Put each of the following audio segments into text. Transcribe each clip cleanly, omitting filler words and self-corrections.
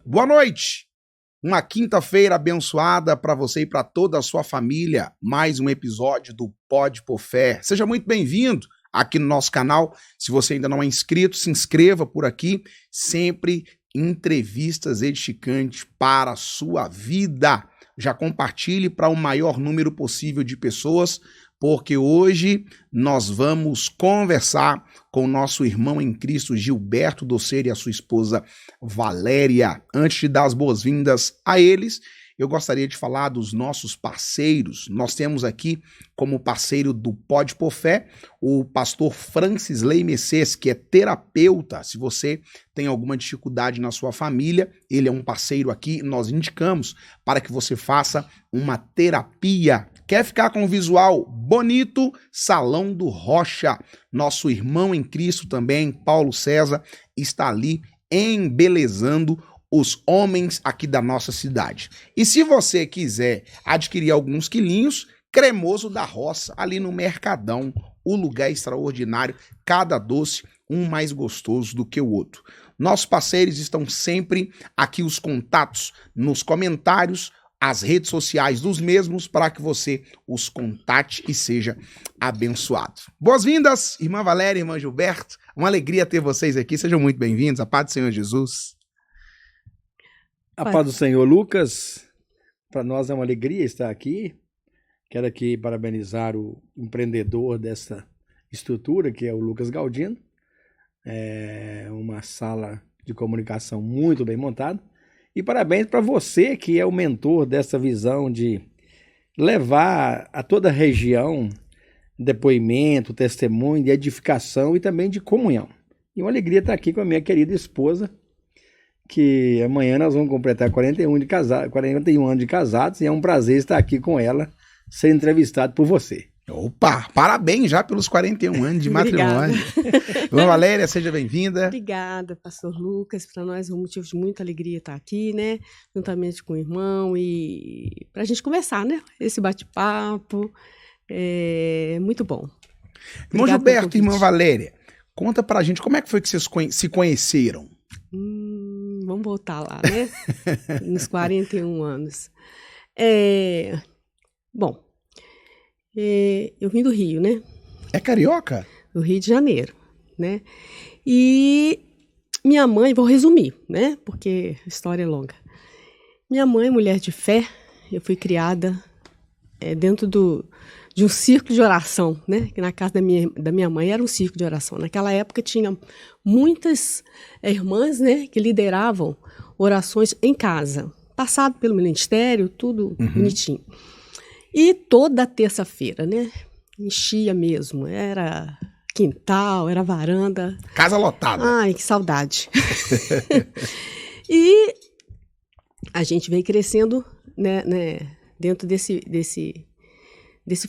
Boa noite! Uma quinta-feira abençoada para você e para toda a sua família. Mais um episódio do Pode Por Fé. Seja muito bem-vindo aqui no nosso canal. Se você ainda não é inscrito, se inscreva por aqui. Sempre entrevistas edificantes para a sua vida. Já compartilhe para o maior número possível de pessoas, porque hoje nós vamos conversar com o nosso irmão em Cristo, Gilberto Doceiro, e a sua esposa Valéria. Antes de dar as boas-vindas a eles, eu gostaria de falar dos nossos parceiros. Nós temos aqui como parceiro do Pode Por Fé o pastor Francisley Messias, que é terapeuta. Se você tem alguma dificuldade na sua família, ele é um parceiro aqui, nós indicamos para que você faça uma terapia. Quer ficar com um visual bonito? Salão do Rocha. Nosso irmão em Cristo também, Paulo César, está ali embelezando os homens aqui da nossa cidade. E se você quiser adquirir alguns quilinhos, Cremoso da Roça, ali no Mercadão, o lugar extraordinário, cada doce um mais gostoso do que o outro. Nossos parceiros estão sempre aqui, os contatos nos comentários, as redes sociais dos mesmos, para que você os contate e seja abençoado. Boas-vindas, irmã Valéria, irmã Gilberto. Uma alegria ter vocês aqui. Sejam muito bem-vindos. A paz do Senhor Jesus. A paz do Senhor, Lucas. Para nós é uma alegria estar aqui. Quero aqui parabenizar o empreendedor dessa estrutura, que é o Lucas Galdino. É uma sala de comunicação muito bem montada. E parabéns para você, que é o mentor dessa visão de levar a toda a região depoimento, testemunho, de edificação e também de comunhão. E uma alegria estar aqui com a minha querida esposa, que amanhã nós vamos completar 41 anos de casados, e é um prazer estar aqui com ela, ser entrevistado por você. Opa, parabéns já pelos 41 anos de matrimônio. Irmã Valéria, seja bem-vinda. Obrigada, pastor Lucas. Para nós é um motivo de muita alegria estar aqui, né? Juntamente com o irmão e para a gente conversar, né? Esse bate-papo é muito bom. Irmão Gilberto e irmã Valéria, conta pra gente como é que foi que vocês se conheceram? Vamos voltar lá, né? Nos 41 anos. Bom, eu vim do Rio, né? É carioca? Do Rio de Janeiro, né? E minha mãe, vou resumir, né? Porque a história é longa. Minha mãe, mulher de fé, eu fui criada dentro de um círculo de oração, né? Que na casa da minha mãe era um círculo de oração. Naquela época tinha muitas irmãs, né? Que lideravam orações em casa. Passado pelo ministério, tudo bonitinho. E toda terça-feira, né? Enchia mesmo. Era quintal, era varanda. Casa lotada. Ai, que saudade. E a gente veio crescendo, né, dentro desse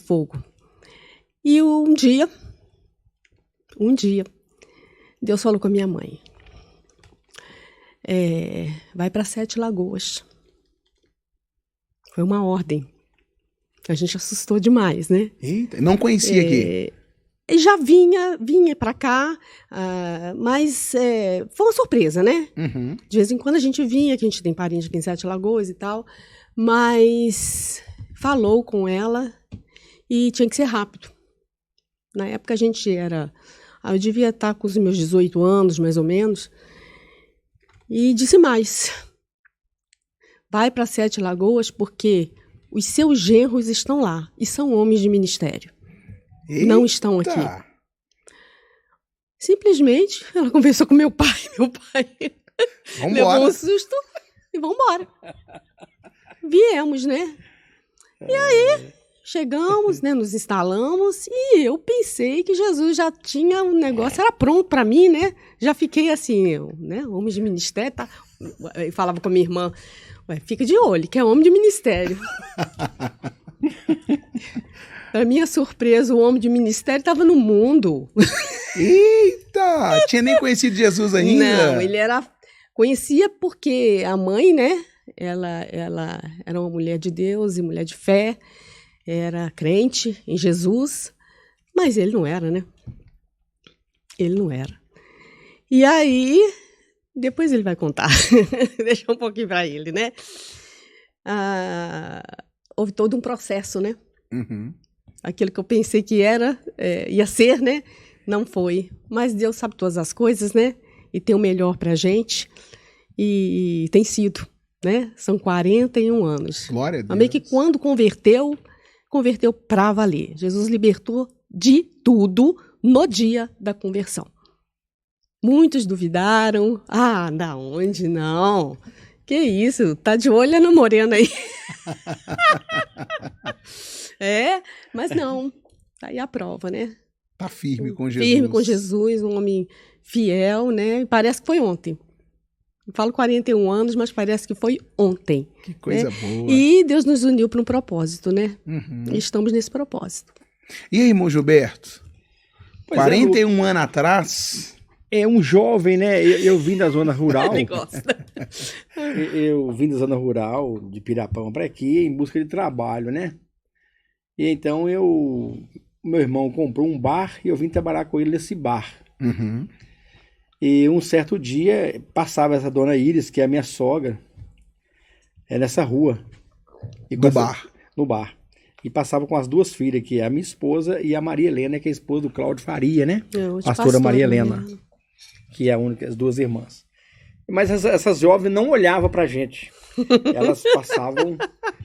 fogo. E um dia, Deus falou com a minha mãe. Vai para 7 Lagoas. Foi uma ordem. A gente assustou demais, né? Eita, não conhecia aqui. Já vinha para cá, mas foi uma surpresa, né? Uhum. De vez em quando a gente vinha, que a gente tem parente aqui em 7 Lagoas e tal, mas falou com ela e tinha que ser rápido. Na época a gente eu devia estar com os meus 18 anos, mais ou menos, e disse mais. Vai para 7 Lagoas porque os seus genros estão lá e são homens de ministério. Eita. Não estão aqui. Simplesmente, ela conversou com meu pai. Meu pai levou um susto e vamos embora. Viemos, né? E aí, chegamos, né? Nos instalamos e eu pensei que Jesus já tinha um negócio, era pronto para mim, né? Já fiquei assim, né? Homem de ministério, tá? Eu falava com a minha irmã, fica de olho, que é homem de ministério. Para minha surpresa, o homem de ministério estava no mundo. Eita! Tinha nem conhecido Jesus ainda. Não, ele conhecia porque a mãe, né? Ela era uma mulher de Deus e mulher de fé. Era crente em Jesus. Mas ele não era, né? Ele não era. E aí, Depois ele vai contar. Deixa um pouquinho para ele, né? Houve todo um processo, né? Uhum. Aquilo que eu pensei que ia ser, né? Não foi. Mas Deus sabe todas as coisas, né? E tem o melhor pra gente. E tem sido, né? São 41 anos. Glória a Deus. Amém que quando converteu pra valer. Jesus libertou de tudo no dia da conversão. Muitos duvidaram. Da onde? Não. Que isso? Tá de olho no moreno aí. Mas não. Tá aí a prova, né? Tá firme com Jesus. Firme com Jesus, um homem fiel, né? Parece que foi ontem. Eu falo 41 anos, mas parece que foi ontem. Que coisa né? boa. E Deus nos uniu para um propósito, né? Uhum. E estamos nesse propósito. E aí, irmão Gilberto? Pois 41 anos atrás... É um jovem, né? Eu vim da zona rural. Ele gosta. Eu vim da zona rural, de Pirapão para aqui, em busca de trabalho, né? E então meu irmão comprou um bar e eu vim trabalhar com ele nesse bar. Uhum. E um certo dia passava essa dona Iris, que é a minha sogra, nessa rua. No bar. E passava com as duas filhas, que é a minha esposa e a Maria Helena, que é a esposa do Cláudio Faria, né? Pastora Maria Helena, que é a única, as duas irmãs. Mas essas jovens não olhavam pra gente. Elas passavam,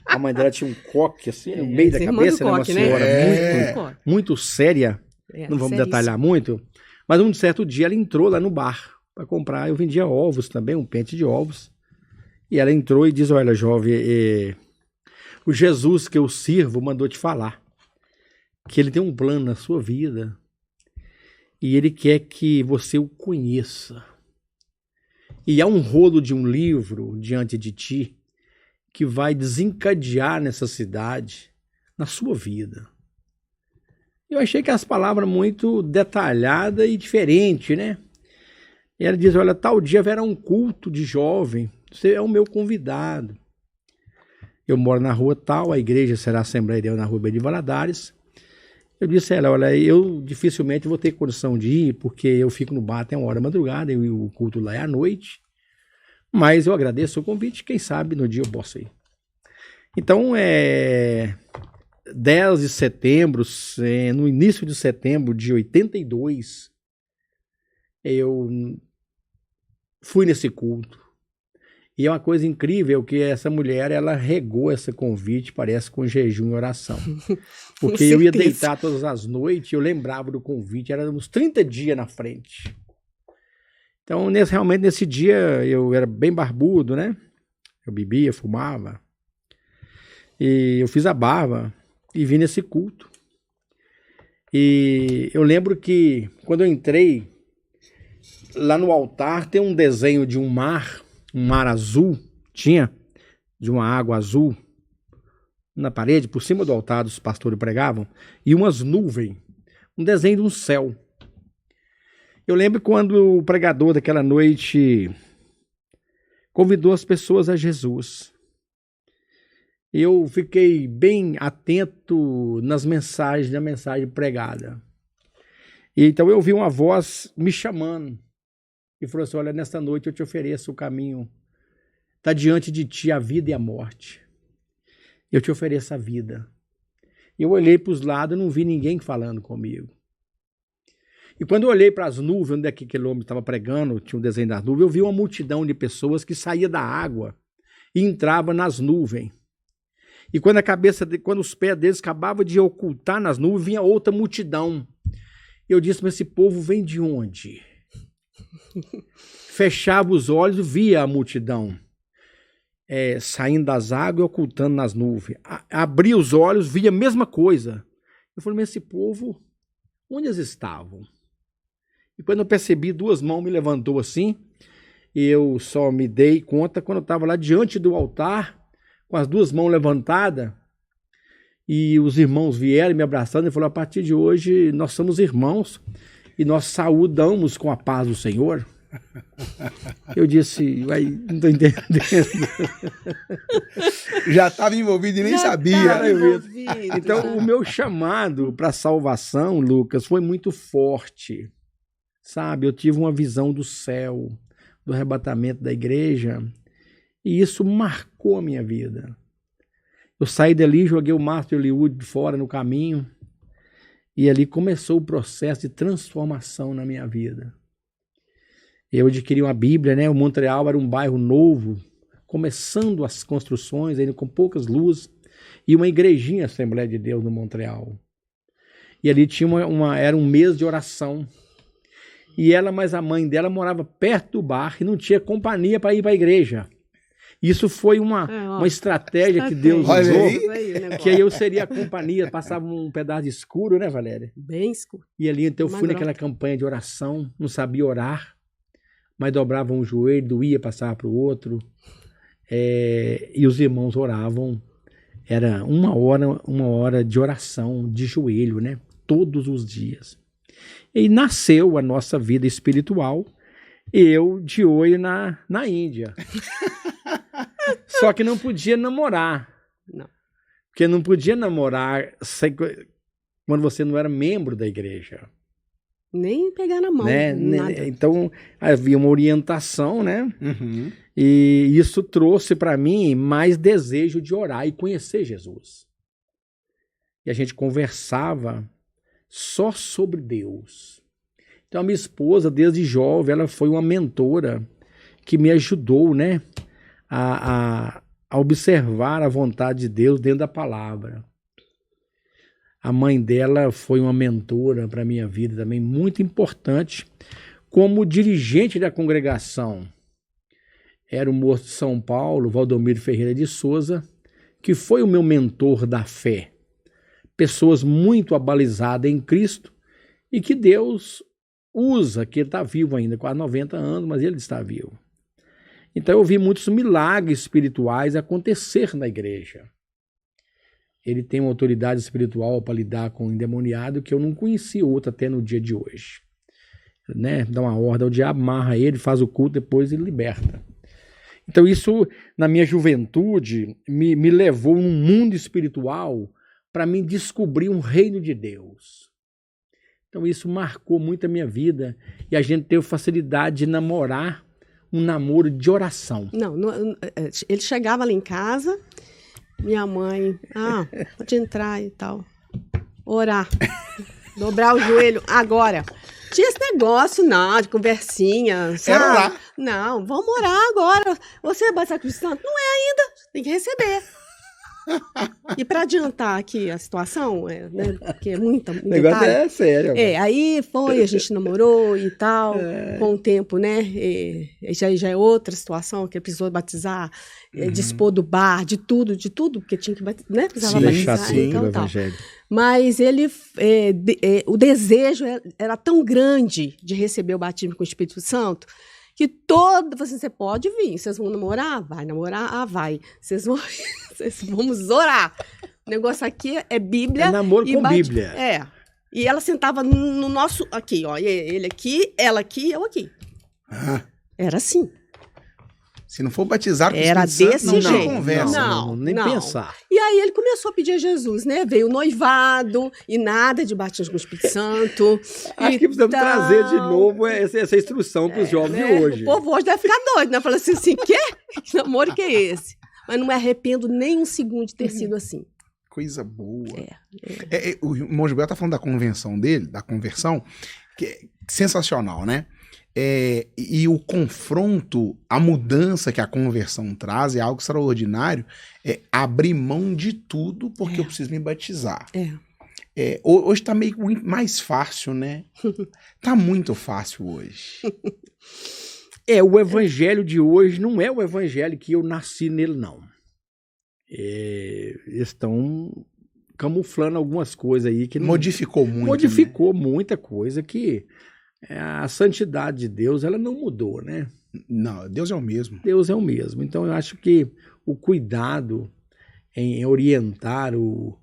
a mãe dela tinha um coque assim, no meio da cabeça, né? Uma senhora muito séria, não vamos detalhar muito, mas um certo dia ela entrou lá no bar para comprar, eu vendia ovos também, um pente de ovos, e ela entrou e diz, olha jovem, o Jesus que eu sirvo mandou te falar que ele tem um plano na sua vida e ele quer que você o conheça. E há um rolo de um livro diante de ti que vai desencadear nessa cidade, na sua vida. Eu achei que as palavras muito detalhadas e diferentes, né? E ela diz, olha, tal dia haverá um culto de jovem, você é o meu convidado. Eu moro na rua tal, a igreja será a Assembleia de Deus na rua Bem de Valadares. Eu disse a ela, olha, eu dificilmente vou ter condição de ir, porque eu fico no bar até uma hora da madrugada, e o culto lá é à noite. Mas eu agradeço o convite, quem sabe no dia eu posso ir. Então, 10 de setembro, no início de setembro de 82, eu fui nesse culto. E é uma coisa incrível que essa mulher, ela regou esse convite, parece, com jejum e oração. Porque eu ia deitar todas as noites, eu lembrava do convite, era uns 30 dias na frente. Então, realmente, nesse dia, eu era bem barbudo, né? Eu bebia, fumava. E eu fiz a barba e vim nesse culto. E eu lembro que, quando eu entrei, lá no altar tem um desenho de um mar azul, de uma água azul, na parede, por cima do altar dos pastores pregavam, e umas nuvens, um desenho de um céu. Eu lembro quando o pregador daquela noite convidou as pessoas a Jesus. Eu fiquei bem atento na mensagem pregada. E então eu ouvi uma voz me chamando. E falou assim, olha, nesta noite eu te ofereço o caminho. Está diante de ti a vida e a morte. Eu te ofereço a vida. Eu olhei para os lados e não vi ninguém falando comigo. E quando eu olhei para as nuvens, onde é que aquele homem estava pregando, tinha um desenho das nuvens, eu vi uma multidão de pessoas que saía da água e entrava nas nuvens. E quando quando os pés deles acabavam de ocultar nas nuvens, vinha outra multidão. Eu disse, mas esse povo vem de onde? Fechava os olhos, via a multidão saindo das águas e ocultando nas nuvens. Abria os olhos, via a mesma coisa. Eu falei, mas esse povo, onde eles estavam? E quando eu percebi, duas mãos me levantou assim, e eu só me dei conta quando eu estava lá diante do altar, com as duas mãos levantadas, e os irmãos vieram me abraçando e falaram, a partir de hoje nós somos irmãos, e nós saudamos com a paz do Senhor. Eu disse, não estou entendendo. Já estava envolvido e nem sabia. Então, o meu chamado para salvação, Lucas, foi muito forte. Sabe, eu tive uma visão do céu, do arrebatamento da igreja, e isso marcou a minha vida. Eu saí dali, joguei o Master Hollywood fora no caminho, e ali começou o processo de transformação na minha vida. Eu adquiri uma Bíblia, né? O Montreal era um bairro novo, começando as construções, ainda com poucas luzes, e uma igrejinha Assembleia de Deus no Montreal. E ali tinha era um mês de oração. E ela, mais a mãe dela, morava perto do bar e não tinha companhia para ir para a igreja. Isso foi uma estratégia que Deus usou, que aí eu seria a companhia, passava um pedaço de escuro, né, Valéria? Bem escuro. E ali então eu fui naquela campanha de oração, não sabia orar, mas dobrava um joelho, doía, passava para o outro, e os irmãos oravam. Era uma hora de oração, de joelho, né? Todos os dias. E nasceu a nossa vida espiritual, eu de olho na Índia. Só que não podia namorar. Não. Porque não podia namorar quando você não era membro da igreja. Nem pegar na mão, né? Nada. Então, havia uma orientação, né? Uhum. E isso trouxe para mim mais desejo de orar e conhecer Jesus. E a gente conversava só sobre Deus. Então, a minha esposa, desde jovem, ela foi uma mentora que me ajudou, né? A observar a vontade de Deus dentro da palavra. A mãe dela foi uma mentora para a minha vida também, muito importante, como dirigente da congregação. Era o moço de São Paulo, Valdomiro Ferreira de Souza, que foi o meu mentor da fé. Pessoas muito abalizadas em Cristo e que Deus usa, que ele está vivo ainda, quase 90 anos, mas ele está vivo. Então eu vi muitos milagres espirituais acontecer na igreja. Ele tem uma autoridade espiritual para lidar com o endemoniado que eu não conhecia outra até no dia de hoje. Né? Dá uma ordem ao diabo, amarra ele, faz o culto, depois ele liberta. Então isso, na minha juventude, me levou num mundo espiritual para mim descobrir um reino de Deus. Então isso marcou muito a minha vida e a gente teve facilidade de namorar um namoro de oração. Não, ele chegava lá em casa, minha mãe, pode entrar e tal, orar, dobrar o joelho, agora. Tinha esse negócio, não, de conversinha, sabe? Era orar. Não, vamos orar agora. Você é batizado com o Espírito Santo? Não é ainda, tem que receber. E para adiantar aqui a situação, né, porque é muito o negócio detalhe, é sério. Aí a gente namorou e tal, com o tempo, né, já é outra situação, que ele precisou batizar, dispor do bar, de tudo, porque tinha que né, precisava batizar. Sim, então, o evangelho. Mas ele, o desejo era tão grande de receber o batismo com o Espírito Santo, que você pode vir, vocês vão namorar? Vai namorar? Vai. Vamos orar. O negócio aqui é Bíblia. É namoro com Bíblia. E ela sentava no nosso, aqui, ó, ele aqui, ela aqui, eu aqui. Era assim. Se não for batizado, era desse jeito. Não conversa. Não, nem pensar. E aí ele começou a pedir a Jesus, né? Veio o noivado e nada de batismo com o Espírito Santo. Acho que precisamos trazer de novo essa instrução para os jovens de hoje. O povo hoje deve ficar doido, né? Fala assim, quê? Que namoro que é esse? Mas não me arrependo nem um segundo de ter sido assim. Coisa boa. O irmão Gilberto tá falando da convenção dele, da conversão, que é sensacional, né? E o confronto, a mudança que a conversão traz é algo extraordinário. Abrir mão de tudo porque eu preciso me batizar. Hoje tá meio mais fácil, né? Tá muito fácil hoje. O evangelho de hoje não é o evangelho que eu nasci nele, não. Eles estão camuflando algumas coisas aí que não... Modificou muito. Modificou, né? Muita coisa que... A santidade de Deus, ela não mudou, né? Não, Deus é o mesmo. Deus é o mesmo. Então, eu acho que o cuidado em orientar o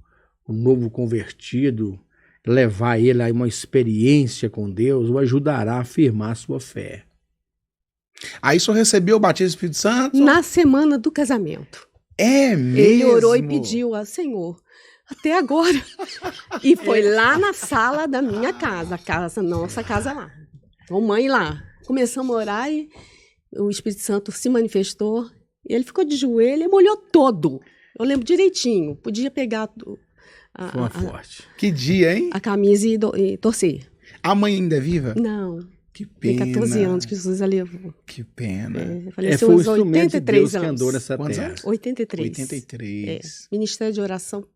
novo convertido, levar ele a uma experiência com Deus, o ajudará a afirmar a sua fé. Aí só recebeu o batismo do Espírito Santo? Na semana do casamento. É mesmo? Ele orou e pediu ao Senhor. Até agora. E foi lá na sala da minha casa, nossa casa lá. Mamãe lá. Começamos a orar o Espírito Santo se manifestou, e ele ficou de joelho e molhou todo. Eu lembro direitinho, podia pegar forte. Que dia, hein? a camisa e torcer. A mãe ainda é viva? Não, Que tem pena. 14 anos que Jesus a levou. Que pena. Faleceu Foi o aos instrumento de Deus 83 que anos. andou nessa Quantos terra. anos? 83. 83. Ministério de oração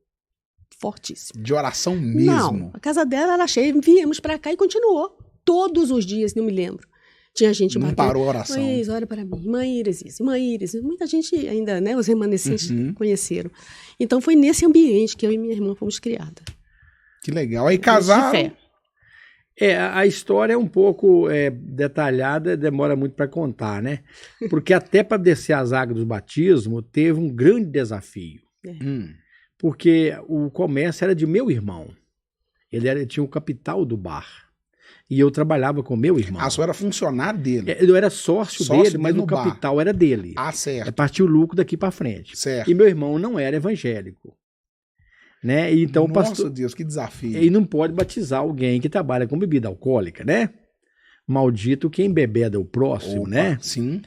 fortíssimo. De oração mesmo. Não, a casa dela era cheia, viemos pra cá e continuou. Todos os dias, não me lembro. Tinha gente Não batendo. parou a oração. Mãe Iris, ora para mim. Mãe Iris, isso. Mãe Iris. Muita gente ainda, né, os remanescentes conheceram. Então foi nesse ambiente que eu e minha irmã fomos criadas. Que legal. Aí De casaram. fé. A história é um pouco detalhada, demora muito para contar, né? Porque até para descer as águas do batismo, teve um grande desafio. Porque o comércio era de meu irmão. Ele tinha o capital do bar. E eu trabalhava com meu irmão. A sua era funcionário dele. Eu era sócio dele, mas dele o no bar. capital era dele. Ah, certo. Partiu o lucro daqui para frente. Certo. E meu irmão não era evangélico. Né? E então o Nossa, pastor... Deus, que desafio. E não pode batizar alguém que trabalha com bebida alcoólica, né? Maldito quem bebeda o próximo, Opa, né? Sim.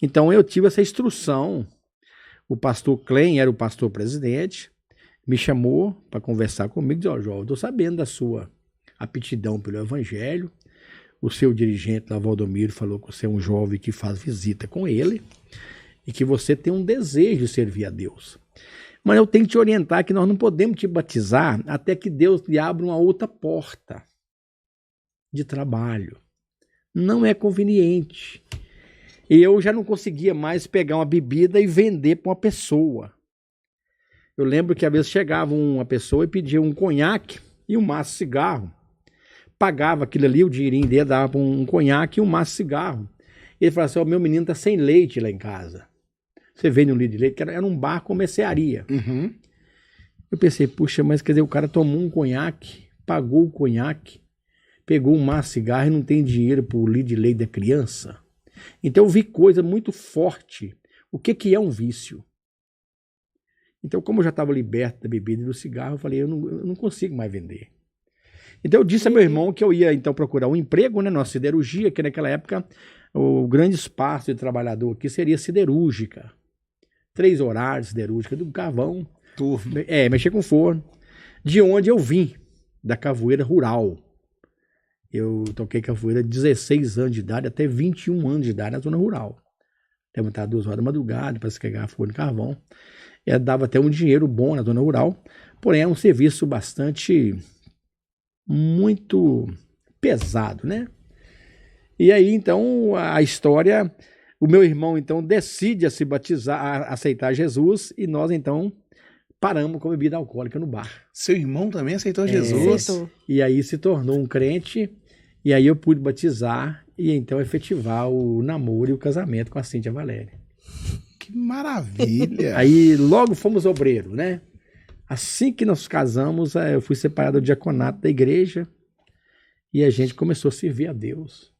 Então eu tive essa instrução. O pastor Klein era o pastor presidente, me chamou para conversar comigo e disse: ó, João, eu estou sabendo da sua aptidão pelo evangelho. O seu dirigente lá, Valdomiro, falou que você é um jovem que faz visita com ele e que você tem um desejo de servir a Deus. Mas eu tenho que te orientar que nós não podemos te batizar até que Deus lhe abra uma outra porta de trabalho. Não é conveniente. E eu já não conseguia mais pegar uma bebida e vender para uma pessoa. Eu lembro que às vezes chegava uma pessoa e pedia um conhaque e um maço de cigarro. Pagava aquilo ali, o dinheirinho dele, dava um conhaque e um maço de cigarro. Ele falava assim: ó, meu menino tá sem leite lá em casa. Você vende um litro de leite, que era um bar com mercearia. Eu pensei, puxa, mas quer dizer, o cara tomou um conhaque, pagou o conhaque, pegou um maço de cigarro e não tem dinheiro para o litro de leite da criança. Então eu vi coisa muito forte. O que é um vício? Então, como eu já estava liberto da bebida e do cigarro, eu falei, eu não consigo mais vender. Então eu disse a meu irmão que eu ia então procurar um emprego, né, na siderurgia, que naquela época o grande espaço de trabalhador aqui seria siderúrgica. 3 horários siderúrgica, do carvão. Turma. Mexer com forno. De onde eu vim, da capoeira rural. Eu toquei capoeira de 16 anos de idade até 21 anos de idade na zona rural. Levantar 2 horas da madrugada para se carregar forno de carvão. Dava até um dinheiro bom na zona rural, porém é um serviço muito pesado, né? E aí, então, a história... O meu irmão, então, decide a se batizar, a aceitar Jesus, e nós, então, paramos com a bebida alcoólica no bar. Seu irmão também aceitou Jesus? Aceitou. E aí se tornou um crente, e aí eu pude batizar e, então, efetivar o namoro e o casamento com a Cíntia Valéria. Que maravilha! Aí, logo fomos obreiros, né? Assim que nós casamos, eu fui separado do diaconato da igreja, e a gente começou a servir a Deus.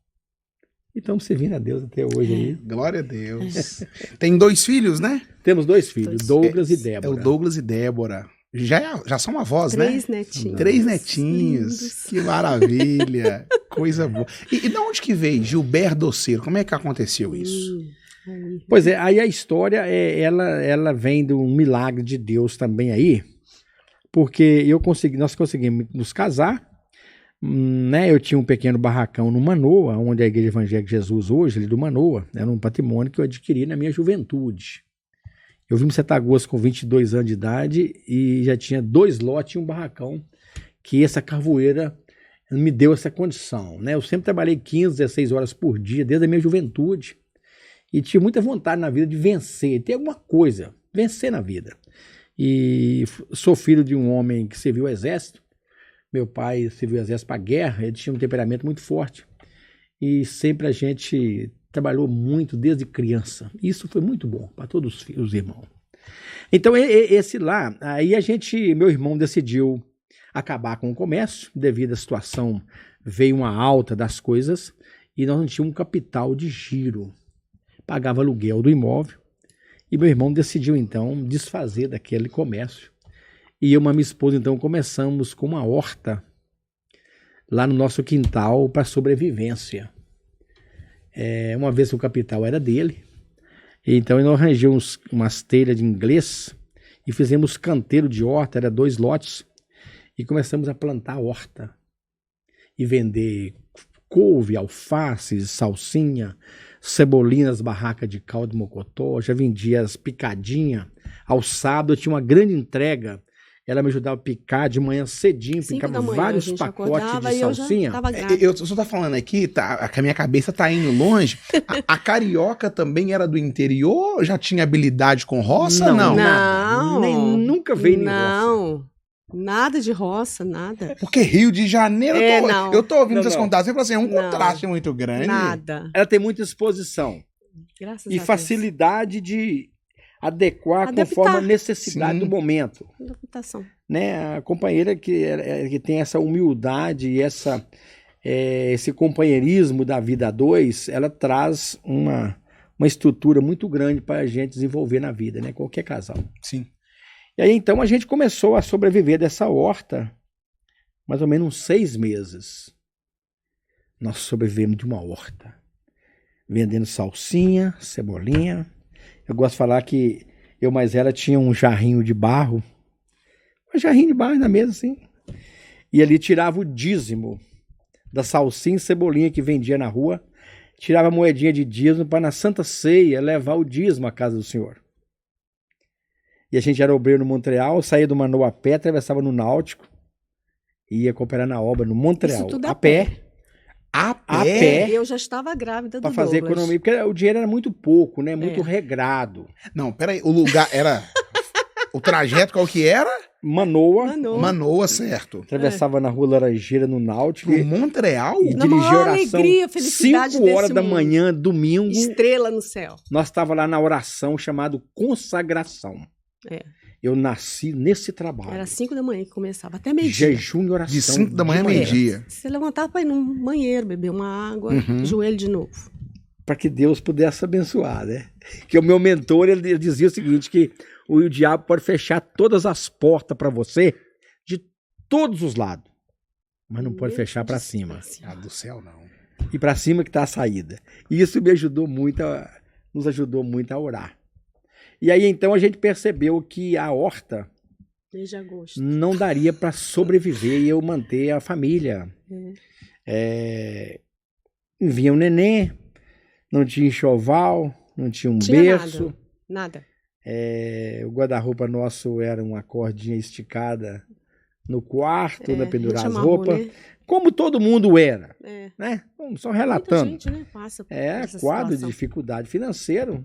E estamos servindo a Deus até hoje aí. Glória a Deus. Tem 2 filhos, né? Temos 2 filhos, Douglas e Débora. É o Douglas e Débora. Já são avós, 3 né? netinhos. 3 netinhos. Lindos. Que maravilha. Coisa boa. E de onde que veio Gilberto Doceiro? Como é que aconteceu isso? Aí. Pois é, aí a história, ela vem de um milagre de Deus também aí, porque nós conseguimos nos casar, né? Eu tinha um pequeno barracão no Manoa, onde a Igreja Evangélica de Jesus hoje, ali do Manoa, era um patrimônio que eu adquiri na minha juventude. Eu vim em Setagoas com 22 anos de idade e já tinha 2 lotes e um barracão, que essa carvoeira me deu essa condição, né? Eu sempre trabalhei 15, 16 horas por dia, desde a minha juventude, e tinha muita vontade na vida de vencer, ter alguma coisa, vencer na vida. E sou filho de um homem que serviu o exército. Meu pai serviu o exército para a guerra, ele tinha um temperamento muito forte. E sempre a gente trabalhou muito desde criança. Isso foi muito bom para todos os irmãos. Então, esse lá, aí meu irmão decidiu acabar com o comércio, devido à situação, veio uma alta das coisas, e nós não tínhamos um capital de giro. Pagava aluguel do imóvel, e meu irmão decidiu, então, desfazer daquele comércio. E eu e minha esposa, então, começamos com uma horta lá no nosso quintal para sobrevivência. Uma vez que o capital era dele. Então eu arranjei umas telhas de inglês e fizemos canteiro de horta, era 2 lotes, e começamos a plantar horta e vender couve, alface, salsinha, cebolinha nas barracas de caldo mocotó, já vendia as picadinhas. Ao sábado eu tinha uma grande entrega. Ela me ajudava a picar de manhã cedinho, picava vários pacotes de salsinha. Eu só tô falando aqui, que a minha cabeça tá indo longe. A carioca também era do interior? Já tinha habilidade com roça? Não. Nunca veio em roça. Não, nada de roça, nada. Porque Rio de Janeiro, eu tô ouvindo vocês contar, você fala assim, é um contraste muito grande. Nada. Ela tem muita exposição. Graças a Deus. E facilidade de adaptar conforme a necessidade do momento. Adaptação. Né? A companheira que tem essa humildade e esse companheirismo da vida a dois, ela traz uma estrutura muito grande para a gente desenvolver na vida, né? Qualquer casal. Sim. E aí então a gente começou a sobreviver dessa horta mais ou menos uns 6 meses. Nós sobrevivemos de uma horta, vendendo salsinha, cebolinha. Eu gosto de falar que eu mais ela tinha um jarrinho de barro. Um jarrinho de barro na mesa, assim. E ali tirava o dízimo da salsinha e cebolinha que vendia na rua. Tirava a moedinha de dízimo para na Santa Ceia levar o dízimo à casa do Senhor. E a gente era obreiro no Montreal, saía do Manoa a pé, atravessava no Náutico e ia cooperar na obra no Montreal. Isso tudo a pé. A pé. Eu já estava grávida do Para fazer economia, porque o dinheiro era muito pouco, né? Muito regrado. Não, peraí, o lugar era... O trajeto qual que era? Manoa, certo. Atravessava na Rua Laranjeira, no Náutico. Pro Montreal? E dirigia oração. Alegria, felicidade 5 horas da manhã, domingo. Estrela no céu. Nós estávamos lá na oração chamado consagração. Eu nasci nesse trabalho. Era 5 da manhã que começava, até meio-dia. Jejum e oração. De 5 da manhã a meio-dia. Você levantava para ir no banheiro, beber uma água, joelho de novo. Para que Deus pudesse abençoar, né? Que o meu mentor, ele dizia o seguinte, que o diabo pode fechar todas as portas para você, de todos os lados, mas não pode fechar para cima. Ah, do céu não. E para cima que está a saída. E isso me ajudou muito, nos ajudou muito a orar. E aí então a gente percebeu que a horta desde agosto não daria para sobreviver e eu manter a família. Vinha um neném, não tinha enxoval, não tinha berço. Nada. O guarda-roupa nosso era uma cordinha esticada no quarto, né, pendurar as roupas. Né? Como todo mundo era. Né? Só relatando. Muita gente, né, passa por essa quadro situação. de dificuldade financeira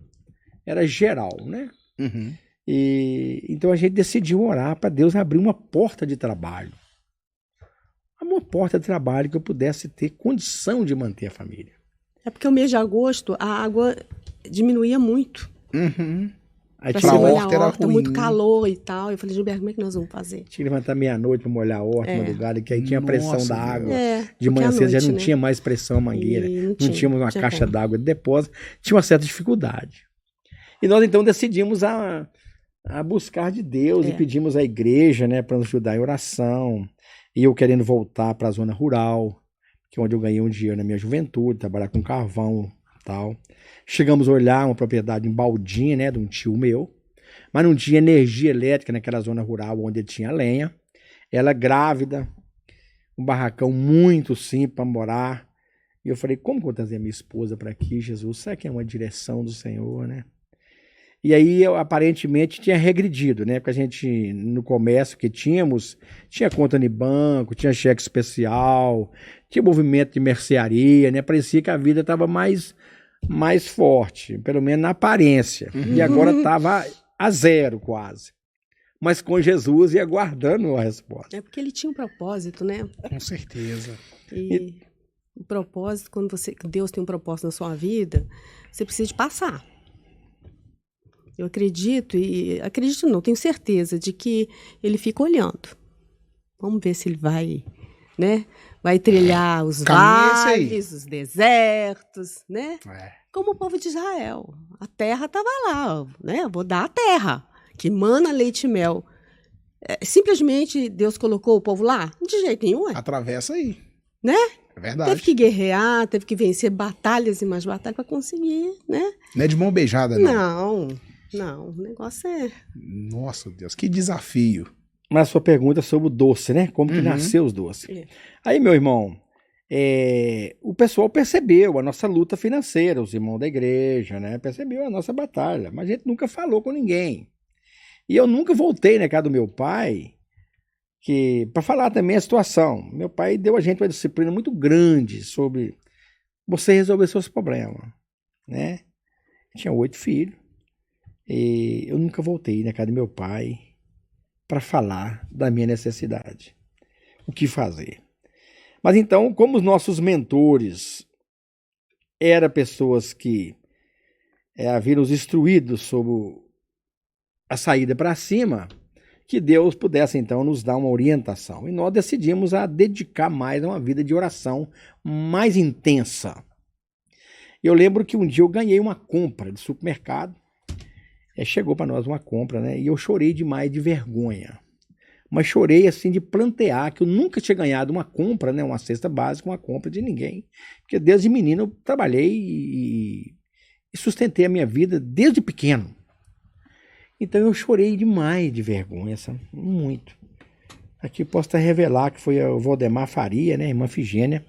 era geral, né? E então a gente decidiu orar para Deus abrir uma porta de trabalho. Uma porta de trabalho que eu pudesse ter condição de manter a família. É porque o mês de agosto a água diminuía muito. Aí pra a horta era ruim. Muito calor e tal. Eu falei, Gilberto, como é que nós vamos fazer? Tinha que levantar meia-noite para molhar a horta, madrugada, que aí tinha pressão da água. De manhã cedo já não tinha mais pressão a mangueira. Não tínhamos uma caixa d'água de depósito. Tinha uma certa dificuldade. E nós então decidimos a buscar de Deus e pedimos à igreja, né, para nos ajudar em oração. E eu querendo voltar para a zona rural, que é onde eu ganhei um dinheiro na minha juventude, trabalhar com carvão e tal. Chegamos a olhar uma propriedade em Baldinha, né, de um tio meu, mas não tinha energia elétrica naquela zona rural onde tinha lenha. Ela grávida, um barracão muito simples para morar. E eu falei, como que eu vou trazer minha esposa para aqui, Jesus? Será que é uma direção do Senhor, né? E aí, eu, aparentemente, tinha regredido, né? Porque a gente, no comércio que tínhamos, tinha conta no banco, tinha cheque especial, tinha movimento de mercearia, né? Parecia que a vida estava mais forte, pelo menos na aparência. E agora estava a zero, quase. Mas com Jesus ia guardando a resposta. É porque ele tinha um propósito, né? Com certeza. E o propósito, quando Deus tem um propósito na sua vida, você precisa de passar. Eu acredito não, tenho certeza de que ele fica olhando. Vamos ver se ele vai, né? Vai trilhar os vales, os desertos, né? Como o povo de Israel. A terra estava lá, né? Eu vou dar a terra, que mana leite e mel. Simplesmente Deus colocou o povo lá? De jeito nenhum, Atravessa aí. né? É verdade. Teve que guerrear, teve que vencer batalhas e mais batalhas para conseguir, né? Não é de mão beijada, não. Não, o negócio é... Nossa, Deus, que desafio. Mas a sua pergunta é sobre o doce, né? Como que nasceu os doces. É. Aí, meu irmão, o pessoal percebeu a nossa luta financeira, os irmãos da igreja, né? Percebeu a nossa batalha, mas a gente nunca falou com ninguém. E eu nunca voltei na casa do meu pai para falar também a situação. Meu pai deu a gente uma disciplina muito grande sobre você resolver seus problemas, né? Eu tinha 8 filhos e eu nunca voltei na casa do meu pai para falar da minha necessidade. O que fazer? Mas então, como os nossos mentores eram pessoas que haviam nos instruído sobre a saída para cima, que Deus pudesse então nos dar uma orientação. E nós decidimos a dedicar mais a uma vida de oração mais intensa. Eu lembro que um dia eu ganhei uma compra de supermercado. Chegou para nós uma compra, né? E eu chorei demais de vergonha. Mas chorei assim de plantear que eu nunca tinha ganhado uma compra, né? Uma cesta básica, uma compra de ninguém. Porque desde menino eu trabalhei e sustentei a minha vida desde pequeno. Então eu chorei demais de vergonha, sabe? Muito. Aqui eu posso até revelar que foi o Valdemar Faria, né? A irmã Figênia.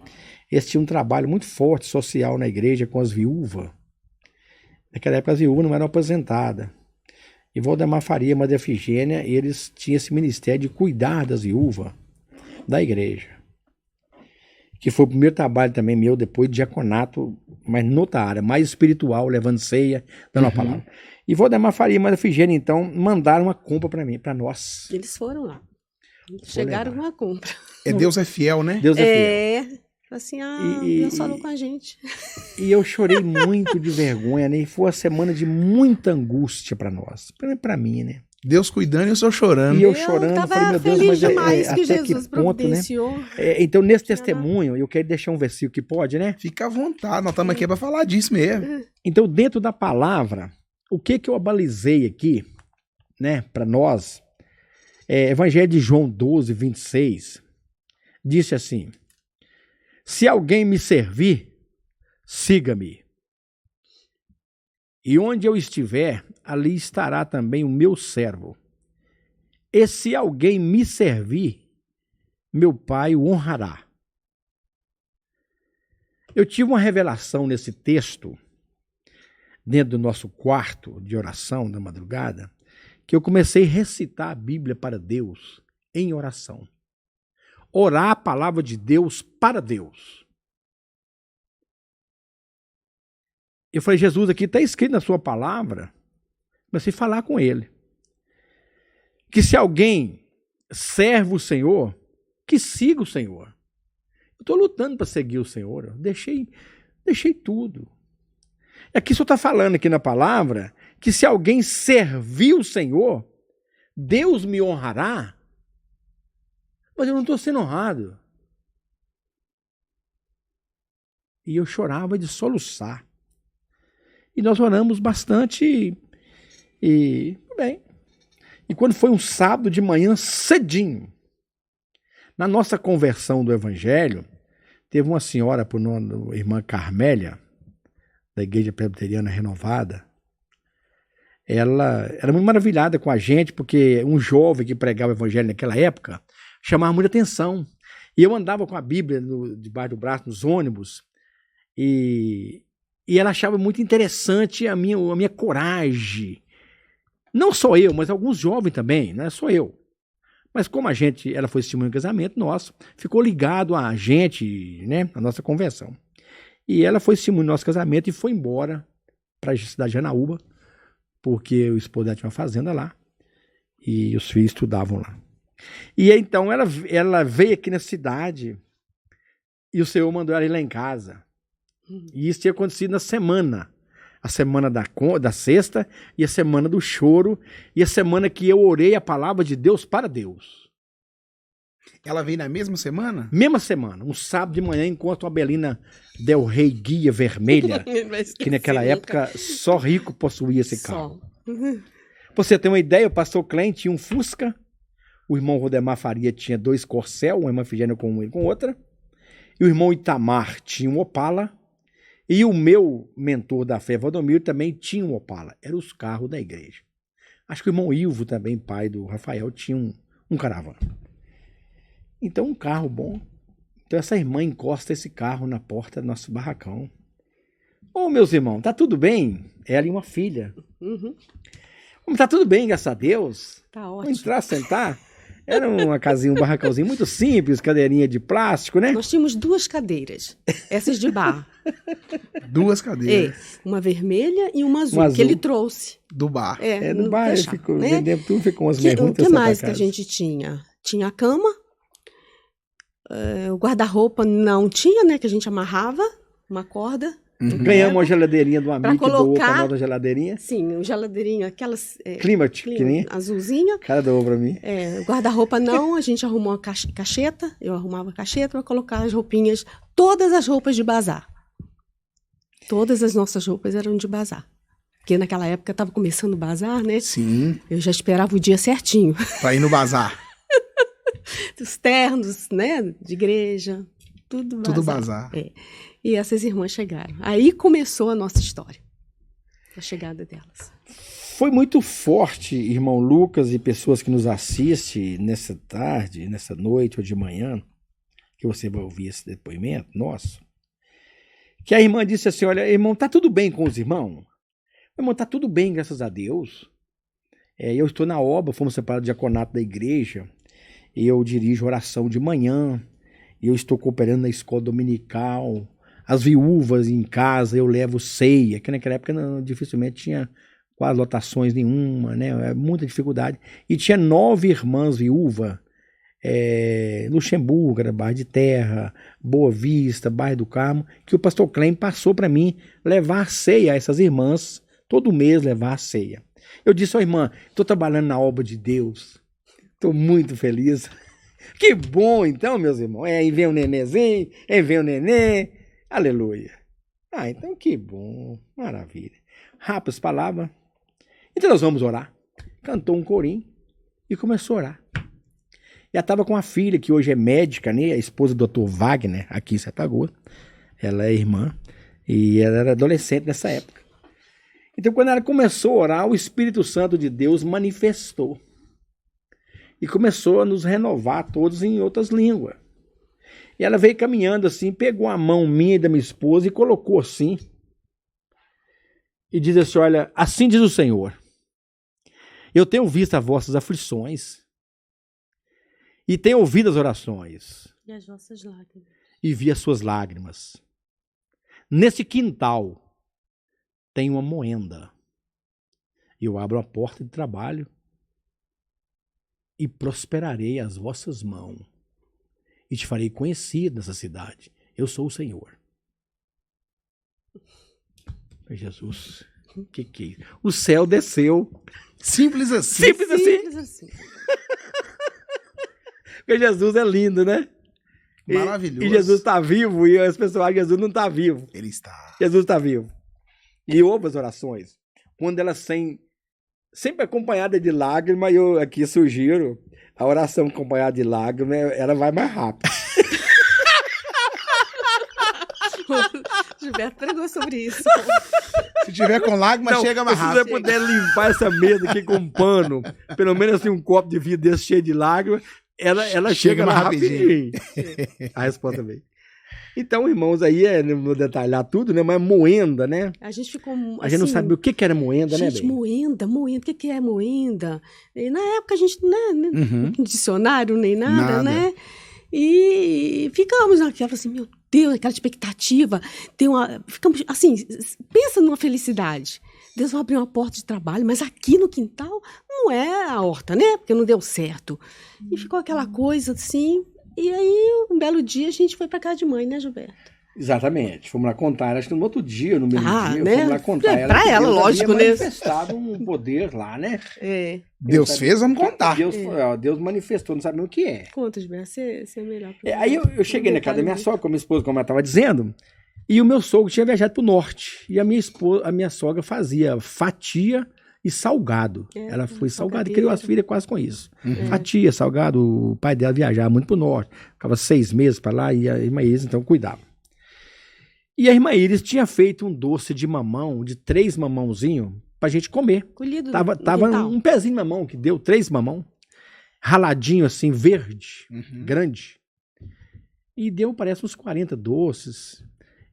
Eles tinham um trabalho muito forte social na igreja com as viúvas. Naquela época as viúvas não eram aposentadas. E Valdemar Faria e Maria Efigênia, eles tinham esse ministério de cuidar das viúvas da igreja. Que foi o primeiro trabalho também meu, depois de diaconato, mas noutra área, mais espiritual, levando ceia, dando a palavra. E Valdemar Faria e Maria Efigênia, então, mandaram uma compra para mim, para nós. Eles foram lá. Chegaram com a compra. Deus é fiel, né? Deus é fiel. Assim, Deus falou com a gente. E eu chorei muito de vergonha, né? E foi uma semana de muita angústia para nós. Para mim, né? Deus cuidando e eu só chorando. E eu chorando, falei, meu Deus, mas demais que até Jesus que ponto, né? Então, nesse testemunho, eu quero deixar um versículo que pode, né? Fica à vontade, nós estamos aqui para falar disso mesmo. Então, dentro da palavra, o que eu abalizei aqui, né, para nós, Evangelho de João 12, 26, disse assim: se alguém me servir, siga-me. E onde eu estiver, ali estará também o meu servo. E se alguém me servir, meu Pai o honrará. Eu tive uma revelação nesse texto, dentro do nosso quarto de oração da madrugada, que eu comecei a recitar a Bíblia para Deus em oração. Orar a palavra de Deus para Deus. Eu falei, Jesus, aqui está escrito na sua palavra, comecei a falar com ele, que se alguém serve o Senhor, que siga o Senhor. Eu estou lutando para seguir o Senhor, eu deixei tudo. Aqui só está falando aqui na palavra que se alguém servir o Senhor, Deus me honrará. Mas eu não estou sendo honrado. E eu chorava de soluçar. E nós oramos bastante e bem. E quando foi um sábado de manhã cedinho, na nossa conversão do Evangelho, teve uma senhora por nome irmã Carmélia, da Igreja Presbiteriana Renovada. Ela era muito maravilhada com a gente, porque um jovem que pregava o Evangelho naquela época chamava muita atenção. E eu andava com a Bíblia debaixo do braço, nos ônibus, e ela achava muito interessante a minha coragem. Não só eu, mas alguns jovens também, não é só eu. Mas como ela foi testemunha do casamento nosso, ficou ligado a gente, né, a nossa conversão. E ela foi testemunha do nosso casamento e foi embora para a cidade de Janaúba, porque o esposo dela tinha uma fazenda lá e os filhos estudavam lá. E então ela veio aqui na cidade e o Senhor mandou ela ir lá em casa. E isso tinha acontecido na semana. A semana da sexta e a semana do choro e a semana que eu orei a palavra de Deus para Deus. Ela veio na mesma semana? Mesma semana, um sábado de manhã, enquanto uma Belina Del Rey guia vermelha, que naquela época só rico possuía esse carro. Pra você ter uma ideia, o pastor Klein tinha um Fusca, o irmão Valdemar Faria tinha 2 Corcel, uma irmã Figênia com uma e com outra, E o irmão Itamar tinha um Opala. E o meu mentor da fé, Valdomiro, também tinha um Opala. Eram os carros da igreja. Acho que o irmão Ilvo também, pai do Rafael, tinha um caravana. Então, um carro bom. Então, essa irmã encosta esse carro na porta do nosso barracão. Ô, meus irmãos, tá tudo bem? Ela e uma filha. Uhum. Tá tudo bem, graças a Deus. Tá ótimo. Vamos entrar, sentar. Era uma casinha, um barracãozinho muito simples, cadeirinha de plástico, né? Nós tínhamos 2 cadeiras, essas de bar. 2 cadeiras. Uma vermelha e uma azul, Uma azul. que ele trouxe. Do bar. No no bar, fechado, ficou, né? tudo ficou umas O perguntas. que mais que a gente tinha? Tinha a cama, o guarda-roupa não tinha, né? Que a gente amarrava uma corda. Ganhamos uma geladeirinha do amigo que doou pra nós a geladeirinha. Sim, geladeirinha, aquelas... Climat, que nem azulzinha. o cara doou pra mim. Guarda-roupa não, a gente arrumou uma cacheta, eu arrumava a cacheta para colocar as roupinhas, todas as roupas de bazar. Todas as nossas roupas eram de bazar. Porque naquela época estava começando o bazar, né? Sim. Eu já esperava o dia certinho. Pra ir no bazar. Os ternos, né? De igreja, tudo bazar. Tudo bazar. E essas irmãs chegaram. Aí começou a nossa história. A chegada delas. Foi muito forte, irmão Lucas e pessoas que nos assistem nessa tarde, nessa noite ou de manhã, que você vai ouvir esse depoimento nosso, que a irmã disse assim, olha, irmão, tá tudo bem com os irmãos? Irmão, tá tudo bem, graças a Deus. Eu estou na obra, fomos separados do diaconato da igreja, e eu dirijo oração de manhã, e eu estou cooperando na escola dominical, as viúvas em casa, eu levo ceia, que naquela época dificilmente tinha quase lotações nenhuma, né? Muita dificuldade. E tinha 9 irmãs viúvas, Luxemburgo, era Bairro de Terra, Boa Vista, Bairro do Carmo, que o pastor Clem passou para mim levar ceia a essas irmãs, todo mês levar a ceia. Eu disse, irmã, estou trabalhando na obra de Deus, estou muito feliz. Que bom, então, meus irmãos. Aí vem o nenenzinho, aí vem o neném, aleluia. Então que bom, maravilha. Rápidas palavras. Então nós vamos orar. Cantou um corinho e começou a orar. Já estava com a filha, que hoje é médica, né? A esposa do Dr. Wagner, aqui em Setagoa. Ela é irmã e ela era adolescente nessa época. Então quando ela começou a orar, o Espírito Santo de Deus manifestou. E começou a nos renovar todos em outras línguas. E ela veio caminhando assim, pegou a mão minha e da minha esposa e colocou assim. E diz assim, olha, assim diz o Senhor. Eu tenho visto as vossas aflições. E tenho ouvido as orações. E as vossas lágrimas. E vi as suas lágrimas. Nesse quintal tem uma moenda. Eu abro a porta de trabalho e prosperarei as vossas mãos. E te farei conhecido nessa cidade. Eu sou o Senhor. Jesus, que é isso? O céu desceu. Simples assim. Simples assim. Simples assim. Porque Jesus é lindo, né? Maravilhoso. E Jesus está vivo e as pessoas acham que Jesus não está vivo. Ele está. Jesus está vivo. E ouve as orações. Quando elas sempre acompanhada de lágrimas, eu aqui sugiro a oração acompanhada de lágrimas, ela vai mais rápido. Gilberto pregou sobre isso. Se tiver com lágrimas, chega mais rápido. Se você puder limpar essa mesa aqui com um pano, pelo menos assim um copo de vidro desse cheio de lágrimas, ela chega mais rapidinho. A resposta veio. Então, irmãos, aí não vou detalhar tudo, né? Mas moenda, né? A gente ficou assim, a gente não sabia o que era moenda, né, gente, bem? moenda, o que é moenda? E na época a gente não dicionário nem nada, né? E ficamos naquela, assim, meu Deus, aquela expectativa. Ficamos assim, pensa numa felicidade. Deus vai abrir uma porta de trabalho, mas aqui no quintal não é a horta, né? Porque não deu certo. E ficou aquela coisa assim. E aí, um belo dia, a gente foi pra casa de mãe, né, Gilberto? Exatamente. Fomos lá contar. Acho que no outro dia, no mesmo dia, né? Fomos lá contar. Pra ela, lógico, né? Manifestado um poder lá, né? Deus fez, vamos contar. Deus manifestou, não sabemos o que é. Conta, Gilberto, você é melhor. Aí eu cheguei na casa da minha sogra, com a minha esposa, como ela estava dizendo, e o meu sogro tinha viajado para o norte. E a minha sogra fazia fatia e salgado. Ela foi salgada e criou as filhas quase com isso. Uhum. A tia, salgado, o pai dela viajava muito pro norte. Ficava 6 meses para lá e a irmã Iris, então, cuidava. E a irmã Iris tinha feito um doce de mamão, de 3 mamãozinhos, pra gente comer. Colhido Tava quintal. um pezinho de mamão, que deu 3 mamão, raladinho assim, verde, grande. E deu, parece, uns 40 doces.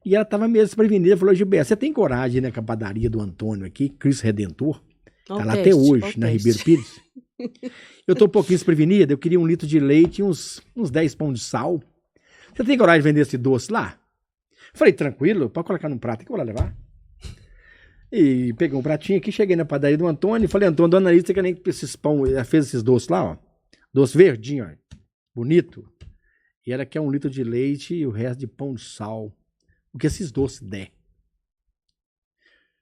E ela tava meio desprevenida, falou, Gilberto, você tem coragem, né, com a padaria do Antônio aqui, Cristo Redentor? Ó, Tá o lá teste, até ó, hoje, o na teste. Ribeiro Pires. Eu tô um pouquinho desprevenida, eu queria 1 litro de leite e uns 10 pão de sal. Você tem coragem de vender esse doce lá? Falei, tranquilo, pode colocar num prato que eu vou lá levar. E peguei um pratinho aqui, cheguei na padaria do Antônio e falei, Antônio, dona Alice, você quer nem esses pão, ela fez esses doces lá, ó. Doce verdinho, ó, bonito. E ela quer 1 litro de leite e o resto de pão de sal. O que esses doces der.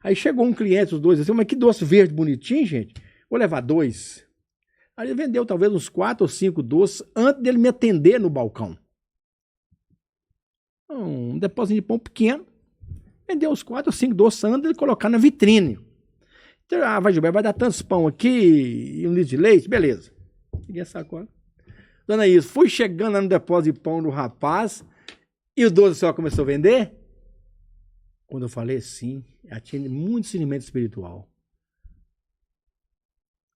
Aí chegou um cliente, os dois, assim, mas que doce verde bonitinho, gente. Vou levar 2. Aí ele vendeu talvez uns 4 ou 5 doces antes dele me atender no balcão. Um depósito de pão pequeno. Vendeu os 4 ou 5 doces antes dele colocar na vitrine. Então, vai, Gilberto, vai dar tantos pão aqui e 1 litro de leite? Beleza. Peguei a sacola. Dona Isa, fui chegando lá no depósito de pão do rapaz e o doce só começou a vender? Quando eu falei sim, ela tinha muito discernimento espiritual.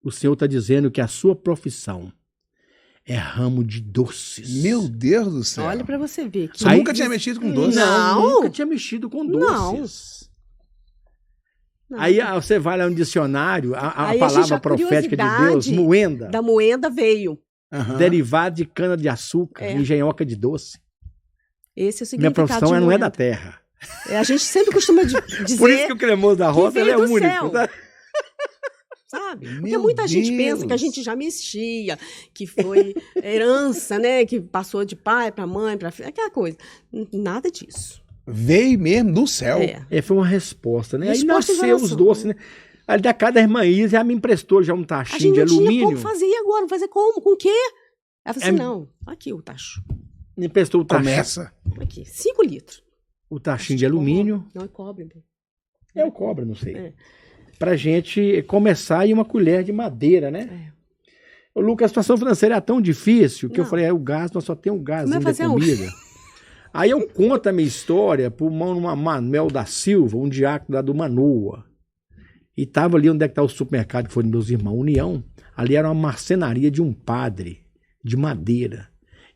O Senhor está dizendo que a sua profissão é ramo de doces. Meu Deus do céu. Olha pra você ver. Que Você nunca tinha mexido com doce? Não. Nunca tinha mexido com doces. Não. Aí você vai lá no dicionário, Aí a gente, palavra a profética de Deus, curiosidade moenda, Da moenda veio. Aham. derivado de cana-de-açúcar, É. engenhoca de doce. Esse é o Minha significado profissão de não é moenda. da terra. A gente sempre costuma dizer, Por isso que o cremoso da roça ele é veio do único. céu. Tá? sabe? Porque Meu muita gente Deus. pensa que a gente já mexia, que foi herança, né? Que passou de pai para mãe, para filha, aquela coisa. Nada disso. Veio mesmo do céu. É. Foi uma resposta, né? Resposta Aí de nasceu os oração. doces, né? Ali da casa da irmã Isa, ela me emprestou já um A tachinho gente de não tinha alumínio. como fazer, e agora? Vamos fazer como? Com o quê? Ela falou assim, É- não, aqui o tacho. Me emprestou Começa. Aqui, 5 litros. o tachinho de alumínio. Não, é cobre. né? É o cobra, não sei. É. Pra gente começar e uma colher de madeira, né? Ô, Lucas, a situação financeira é tão difícil que eu Não. falei, o gás, nós só temos um gás Como é ainda fazer comida. Aí eu conto a minha história pro Manuel da Silva, um diácono lá do Manoa. E tava ali onde é que tá o supermercado que foi dos meus irmãos, União. Ali era uma marcenaria de um padre, de madeira.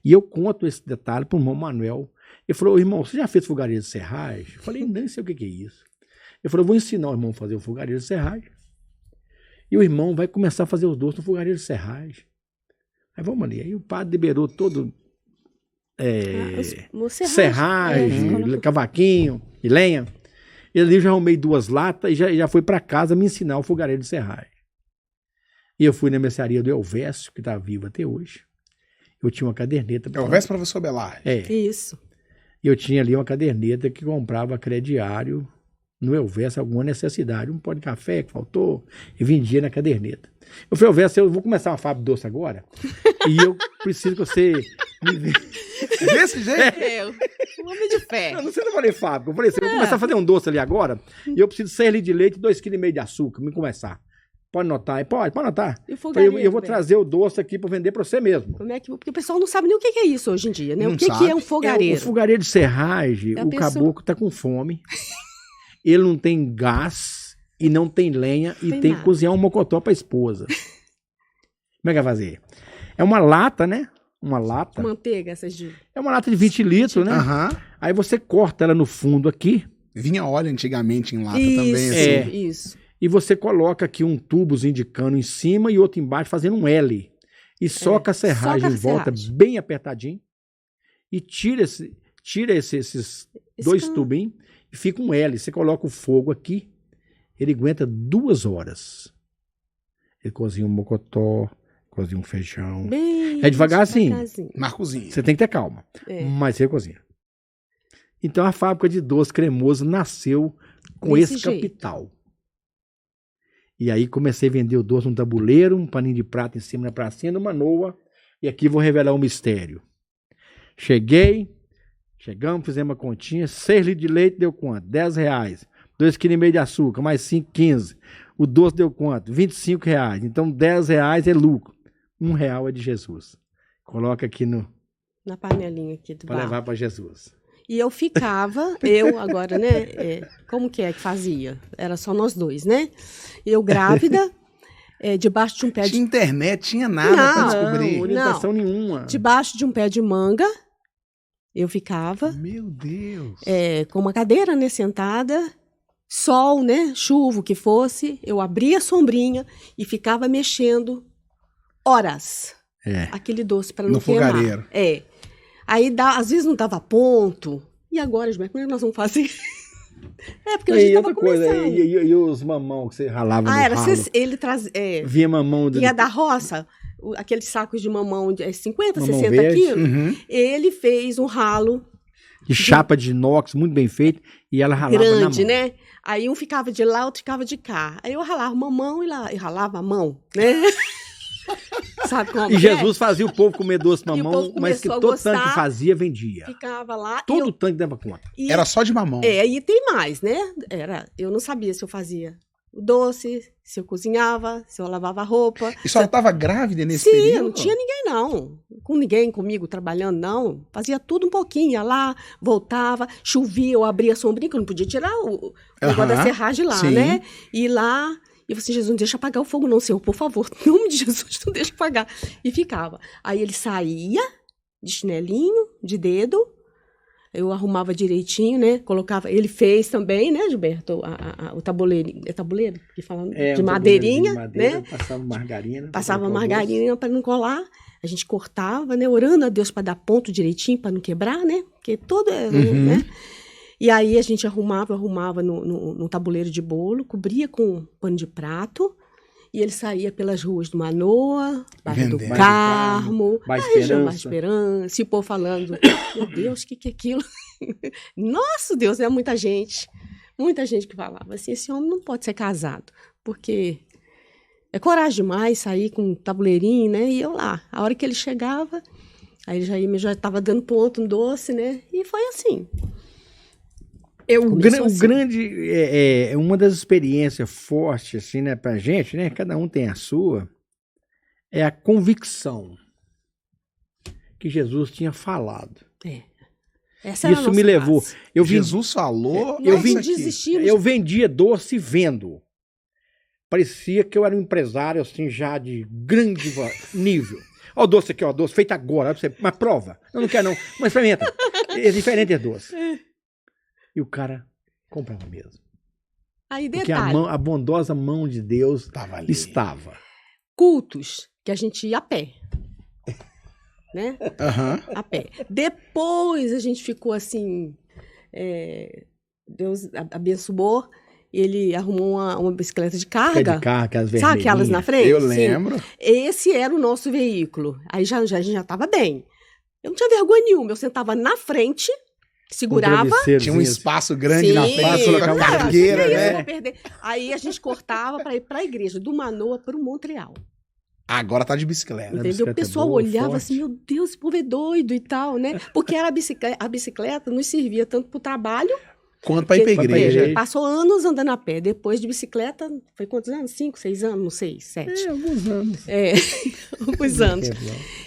E eu conto esse detalhe pro irmão Manuel. Ele falou, irmão, você já fez fogareiro de serragem? Eu falei, nem sei o que é isso. Ele falou, eu vou ensinar o irmão a fazer o fogareiro de serragem. E o irmão vai começar a fazer os doces no fogareiro de serragem. Aí vamos ali. Aí o padre liberou todo serragem, cavaquinho e lenha. E ali eu já arrumei 2 latas e já fui para casa me ensinar o fogareiro de serragem. E eu fui na mercearia do Elvésio, que está vivo até hoje. Eu tinha uma caderneta. É o verso professor Belar. Isso. E eu tinha ali uma caderneta que comprava crediário no Elvésio, alguma necessidade. Um pó de café que faltou, e vendia na caderneta. Eu falei, Elvésio, eu vou começar uma fábrica de doce agora, e eu preciso que você me dê. Desse jeito? Um homem de fé. Não sei se eu falei fábrica. Eu falei assim, eu vou começar a fazer um doce ali agora, e eu preciso de 6 litros de leite e 2,5 kg de açúcar. Me começar. Pode anotar? Aí, pode anotar. E o Falei, fogareiro, eu vou velho? trazer o doce aqui para vender para você mesmo. Como é que, porque o pessoal não sabe nem o que é isso hoje em dia, né? Não O que sabe. é um fogareiro? O fogareiro de serragem, É a o pessoa- caboclo tá com fome, ele não tem gás e não tem lenha e Tem tem nada. que cozinhar um mocotó para a esposa. Como é que vai fazer? É uma lata, né? Uma lata. Manteiga, essas de... É uma lata de 20 litros, né? Aham. Aí você corta ela no fundo aqui Vinha óleo antigamente em lata Isso, também. Assim. É. isso. e você coloca aqui um tubozinho de cano em cima e outro embaixo fazendo um L. E soca a serragem soca a em volta serragem. bem apertadinho e tira esses 2 cano. tubinhos e fica um L. Você coloca o fogo aqui, ele aguenta 2 horas. Ele cozinha um mocotó, cozinha um feijão. Bem É devagar assim. devagarzinho. Marcozinho. Você tem que ter calma, É. mas você cozinha. Então a fábrica de doce cremoso nasceu com Desse esse jeito. capital. E aí comecei a vender o doce num tabuleiro, um paninho de prata em cima na pracinha, numa noa. E aqui vou revelar um mistério. Chegamos, fizemos uma continha, 6 litros de leite deu quanto? R$10. 2,5 kg de açúcar, mais 5, 15. O doce deu quanto? R$25. Então, R$10 é lucro. R$1 é de Jesus. Coloca aqui na panelinha aqui do para barro. levar para Jesus. E eu ficava, agora, né? Como que fazia? Era só nós dois, né? Eu grávida, debaixo de um pé de... Tinha internet, tinha nada para descobrir. Não, orientação nenhuma. Debaixo de um pé de manga, eu ficava. Meu Deus. Com uma cadeira, né? Sentada, sol, né? Chuva, o que fosse. Eu abria a sombrinha e ficava mexendo horas. Aquele doce para não queimar. Fogareiro. Aí, às vezes, não dava ponto. E agora, como é que nós vamos fazer? Porque a gente estava começando. E os mamão que você ralava no ralo? Ele trazia... Vinha mamão... Vinha da roça, aqueles sacos de mamão de 50, mamão 60 verde. quilos. Uhum. Ele fez um ralo... De chapa de inox, muito bem feito. E ela ralava grande, na mão. né? Aí um ficava de lá, outro ficava de cá. Aí eu ralava uma mão e ralava a mão, né? Sabe como E Jesus fazia o povo comer doce mamão, mas que todo tanto que fazia, vendia. Ficava lá. Todo tanto dava conta. Era só de mamão. E tem mais, né? Eu não sabia se eu fazia o doce, se eu cozinhava, se eu lavava a roupa. E a senhora estava grávida nesse período? Sim, não tinha ninguém, não. Com ninguém comigo trabalhando, não. Fazia tudo um pouquinho, ia lá, voltava, chovia, eu abria a sombrinha, que eu não podia tirar o negócio da serragem lá, né? E lá... E eu falei assim, Jesus, não deixa apagar o fogo não, Senhor, por favor. Em nome de Jesus, não deixa apagar. E ficava. Aí ele saía de chinelinho, de dedo, eu arrumava direitinho, né? Colocava... Ele fez também, né, Gilberto? O tabuleiro. É tabuleiro? Que fala, de madeirinha, né? Passava margarina. Passava margarina para não colar. A gente cortava, né? Orando a Deus para dar ponto direitinho, para não quebrar, né? Porque todo... né? E aí a gente arrumava no tabuleiro de bolo, cobria com pano de prato, e ele saía pelas ruas do Manoa, Barra do Carmo, a região da Esperança, e o povo falando, meu Deus, o que é aquilo? Nossa, Deus, é muita gente que falava assim, esse homem não pode ser casado, porque é coragem demais sair com um tabuleirinho, né? E eu lá, a hora que ele chegava, aí ele já estava dando ponto no doce, né? E foi assim. Uma das experiências fortes, assim, né, pra gente, né, cada um tem a sua, é a convicção que Jesus tinha falado. Essa era isso me levou. Jesus falou. Eu vendia doce vendo. Parecia que eu era um empresário, assim, já de grande nível. Ó o doce aqui, ó, doce feito agora, mas prova. Eu não quero não, mas experimenta. É diferente esse doce. E o cara comprava mesmo. Aí, porque detalhe. a bondosa mão de Deus estava. Cultos que a gente ia a pé. Né? A pé. Depois a gente ficou assim... Deus abençoou. Ele arrumou uma bicicleta de carga. Aquelas vermelhinhas. Sabe aquelas na frente? Eu lembro. Sim. Esse era o nosso veículo. Aí a gente já estava bem. Eu não tinha vergonha nenhuma. Eu sentava na frente... Segurava. Tinha um espaço grande na frente, colocava uma cargueira, né? Aí a gente cortava para ir para a igreja, do Manoa para o Montreal. Agora tá de bicicleta. Entendeu? O pessoal olhava assim, meu Deus, esse povo é doido e tal, né? Porque a bicicleta nos servia tanto para o trabalho... Quanto para ir para a igreja. Passou anos andando a pé. Depois de bicicleta, foi quantos anos? 5, 6 anos? Não sei, 7. Alguns anos. Alguns anos.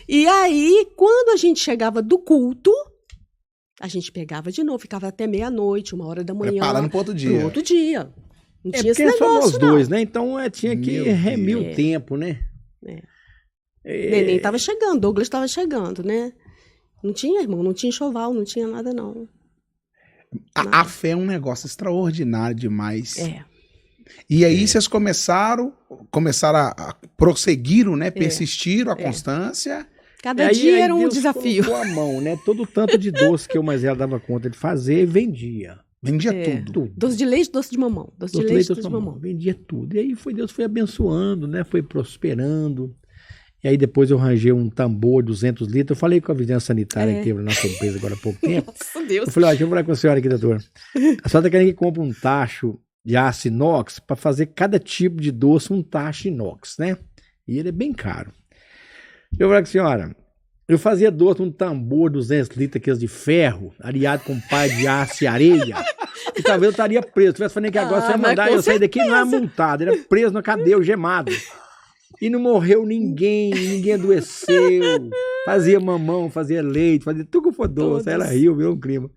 E aí, quando a gente chegava do culto... A gente pegava de novo, ficava até meia-noite, 1h da manhã. Preparando pro outro dia. Pro outro dia. Não tinha esse negócio, negócio, só nós dois, né? Então tinha que remir o tempo, né? Neném tava chegando, Douglas tava chegando, né? Não tinha, irmão, não tinha enxoval, não tinha nada, não. A fé é um negócio extraordinário demais. E aí vocês começaram a prosseguiram, né? Persistiram a constância... Cada dia era um desafio. Com a mão, né? Todo o tanto de doce que eu mais ela dava conta de fazer e vendia. Vendia tudo. Doce de leite, doce de mamão. Doce de leite, doce de mamão. Vendia tudo. E aí Deus foi abençoando, né? Foi prosperando. E aí depois eu arranjei um tambor, 200 litros. Eu falei com a vizinhança sanitária que teve na nossa empresa agora há pouco tempo. Nossa, Deus. Eu falei, deixa eu falar com a senhora aqui, doutora. A senhora tá querendo que compre um tacho de aço inox para fazer cada tipo de doce um tacho inox, né? E ele é bem caro. Eu falei com a senhora, eu fazia doce num tambor 200 litros, aqueles de ferro, aliado com pai de aço e areia. E talvez eu estaria preso. Se tivesse falando que agora você ia mandar eu sair daqui, não era multado, era preso na cadeia, gemado. E não morreu ninguém adoeceu. Fazia mamão, fazia leite, fazia tudo que for doce. Ela riu, virou um clima.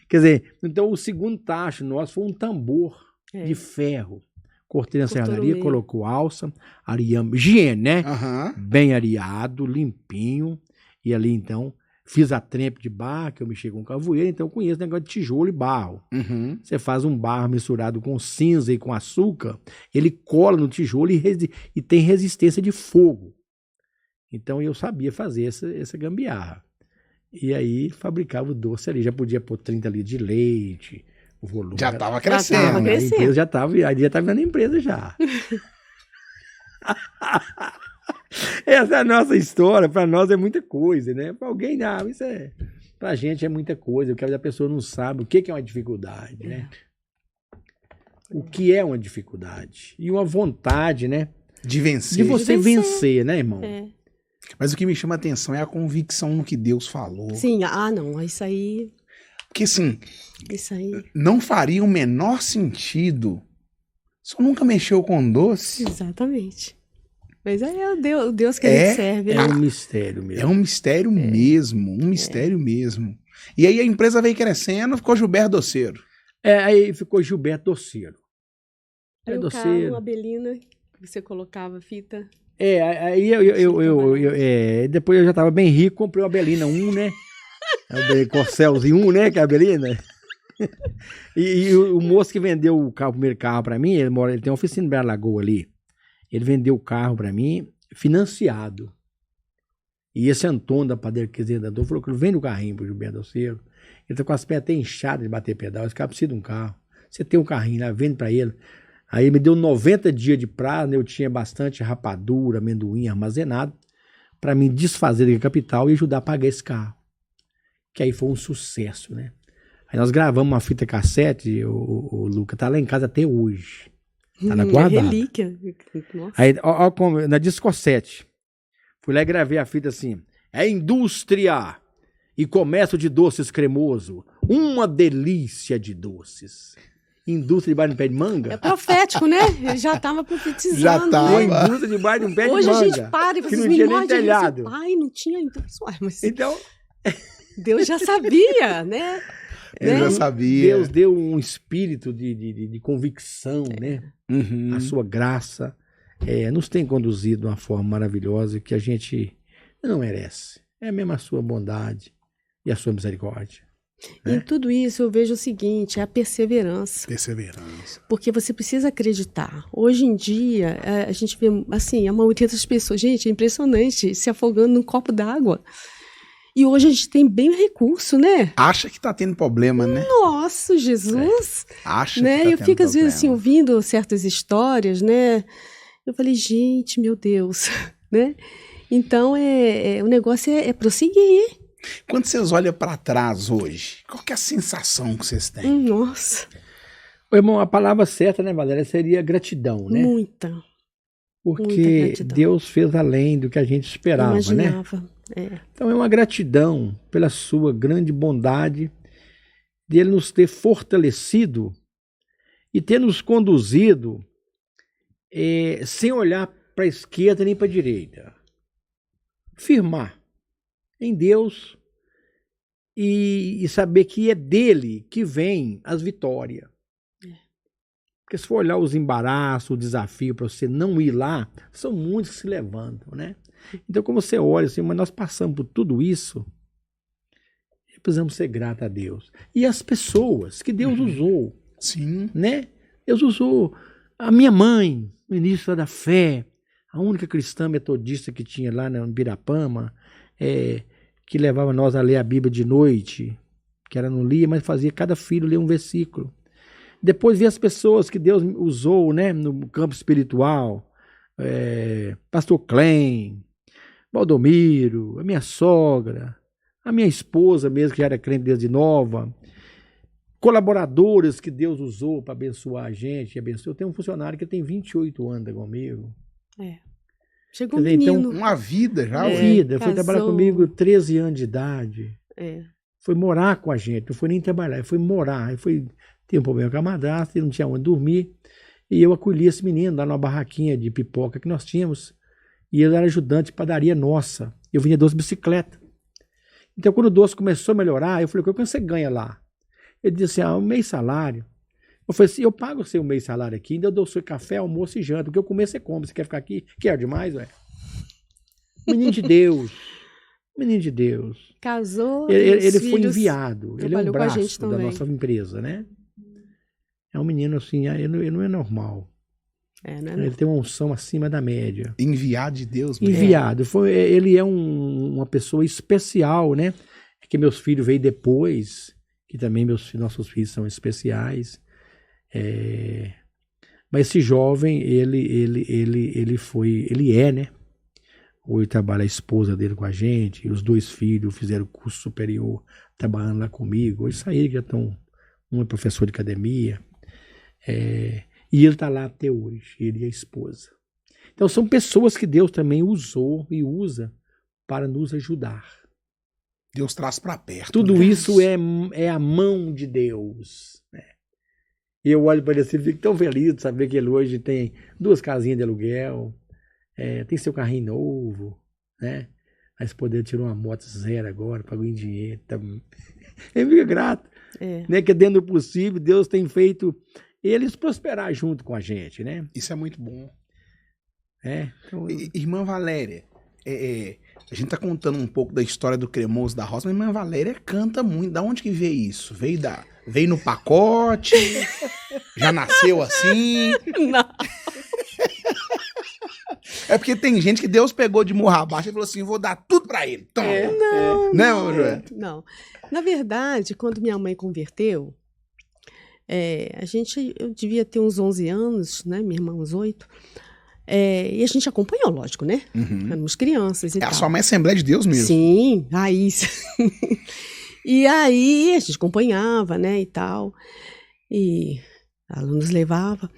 Quer dizer, então o segundo tacho nosso foi um tambor de ferro. Cortei na serralharia, colocou alça, areame, higiene, né? Bem areado, limpinho. E ali, então, fiz a trempe de barro, que eu mexi com cavoeiro, então eu conheço o negócio de tijolo e barro. Você faz um barro misturado com cinza e com açúcar, ele cola no tijolo e tem resistência de fogo. Então eu sabia fazer essa gambiarra. E aí fabricava o doce ali, já podia pôr 30 litros de leite, o volume. Já estava crescendo. A empresa já estava vendo a empresa já. Essa é a nossa história, para nós é muita coisa, né? Para alguém, não, isso é. Para a gente é muita coisa, porque a pessoa não sabe o que é uma dificuldade, né? O que é uma dificuldade? E uma vontade, né? De vencer. De você vencer, né, irmão? Mas o que me chama a atenção é a convicção no que Deus falou. Sim, não, isso aí... Porque assim, isso aí não faria o menor sentido. Só nunca mexeu com doce. Exatamente. Mas é o Deus que a gente serve. É um mistério mesmo. É um mistério mesmo, um mistério mesmo. E aí a empresa veio crescendo, ficou Gilberto Doceiro. Aí ficou Gilberto Doceiro. Aí o carro, uma abelina, que você colocava fita. Aí depois eu já estava bem rico, comprei uma Abelina 1, né? Corcelzinho 1, né? Que é a Abelina. E o moço que vendeu o primeiro carro para mim, ele tem uma oficina em Bela Lagoa ali. Ele vendeu o carro para mim financiado. E esse Antônio da Padeira Quezendador falou que ele vende o carrinho pro Gilberto Doceiro. Ele tá com as pernas até inchadas de bater pedal. Esse cara precisa de um carro. Você tem um carrinho lá, vende para ele. Aí me deu 90 dias de prazo, né? Eu tinha bastante rapadura, amendoim armazenado, para me desfazer da capital e ajudar a pagar esse carro. Que aí foi um sucesso, né? Aí nós gravamos uma fita cassete, o Luca tá lá em casa até hoje. Tá na guardada. Relíquia. Nossa. Aí, na discossete, fui lá e gravei a fita assim: é indústria e comércio de doces cremoso, uma delícia de doces. Indústria debaixo de um pé de manga? É profético, né? Ele já estava profetizando. Já estava. Né? Indústria debaixo de um pé de manga. Hoje a gente para e que vocês não me tinha nem mordem. telhado. Pai, não tinha indústria. Mas então, Deus já sabia, né? Ele já sabia. Deus deu um espírito de convicção, né? A sua graça nos tem conduzido de uma forma maravilhosa que a gente não merece. É mesmo a sua bondade e a sua misericórdia. Em tudo isso eu vejo o seguinte, é a perseverança. Perseverança. Porque você precisa acreditar. Hoje em dia, a gente vê, assim, a maioria das pessoas, gente, é impressionante, se afogando num copo d'água. E hoje a gente tem bem recurso, né? Acha que tá tendo problema, né? Nossa, Jesus! Acha né? que tá Eu tendo fico, às vezes, assim, problema. ouvindo certas histórias, né? Eu falei, gente, meu Deus, né? Então, o negócio é prosseguir. Quando vocês olham para trás hoje, qual que é a sensação que vocês têm? Nossa. Irmão, a palavra certa, né, Valéria, seria gratidão, né? Muita. Porque gratidão. Deus fez além do que a gente esperava, Imaginava, né? Então é uma gratidão pela sua grande bondade de Ele nos ter fortalecido e ter nos conduzido sem olhar para a esquerda nem para a direita. Firmar em Deus e saber que é dele que vem as vitórias. Porque se for olhar os embaraços, o desafio para você não ir lá, são muitos que se levantam, né? Então, como você olha assim, mas nós passamos por tudo isso, precisamos ser gratos a Deus. E as pessoas que Deus usou. Sim. Né? Deus usou a minha mãe, ministra da fé, a única cristã metodista que tinha lá no Birapama, que levava nós a ler a Bíblia de noite, que ela não lia, mas fazia cada filho ler um versículo. Depois vi as pessoas que Deus usou, né, no campo espiritual, Pastor Klein, Valdomiro, a minha sogra, a minha esposa mesmo, que já era crente desde nova, colaboradores que Deus usou para abençoar a gente. Eu tenho um funcionário que tem 28 anos comigo. Chegou um menino. Então, uma vida já. Foi trabalhar comigo 13 anos de idade. Foi morar com a gente, não foi nem trabalhar, foi morar. Foi tinha um problema com a madrasta, ele não tinha onde dormir. E eu acolhi esse menino lá numa barraquinha de pipoca que nós tínhamos. E ele era ajudante de padaria nossa. Eu vinha doce de bicicleta. Então, quando o doce começou a melhorar, eu falei, quanto você ganha lá? Ele disse assim, um mês salário. Eu falei assim, eu pago o seu mês salário aqui, ainda eu dou o seu café, almoço e janta. O que eu comer, você come. Você quer ficar aqui? Quer demais, ué? Menino de Deus. Menino de Deus. Casou. Ele foi enviado. Ele é um com a gente braço da também. nossa empresa, né? É um menino assim, ele não é normal. Não é Ele tem uma unção acima da média. Enviado de Deus mesmo. Enviado. Ele é uma pessoa especial, né? Que meus filhos veio depois, que também nossos filhos são especiais. Mas esse jovem, ele é, né? Hoje trabalha a esposa dele com a gente, e os 2 filhos fizeram curso superior, trabalhando lá comigo. Hoje saíram, já estão, um é professor de academia, e ele está lá até hoje, ele e a esposa. Então são pessoas que Deus também usou e usa para nos ajudar. Deus traz para perto. Tudo né? isso é a mão de Deus, né? E eu olho para ele assim, fico tão feliz de saber que ele hoje tem 2 casinhas de aluguel, tem seu carrinho novo, né? A esposa dele tirou uma moto 0 agora, pagou em dinheiro. Ele fica grato. Né? Que dentro do possível, Deus tem feito eles prosperar junto com a gente, né? Isso é muito bom. Então, Irmã Valéria, a gente tá contando um pouco da história do Cremoso da Roça, mas a irmã Valéria canta muito. Da onde que veio isso? Veio no pacote? Já nasceu assim? Não. É porque tem gente que Deus pegou de morra abaixo e falou assim, vou dar tudo pra ele. Toma. Não. Na verdade, quando minha mãe converteu, eu devia ter uns 11 anos, né? Minha irmã uns 8. E a gente acompanhou, lógico, né? Uhum. Éramos crianças e tal. A sua mãe é Assembleia de Deus mesmo. Sim, raiz. E aí a gente acompanhava, né, e tal. E ela nos levava.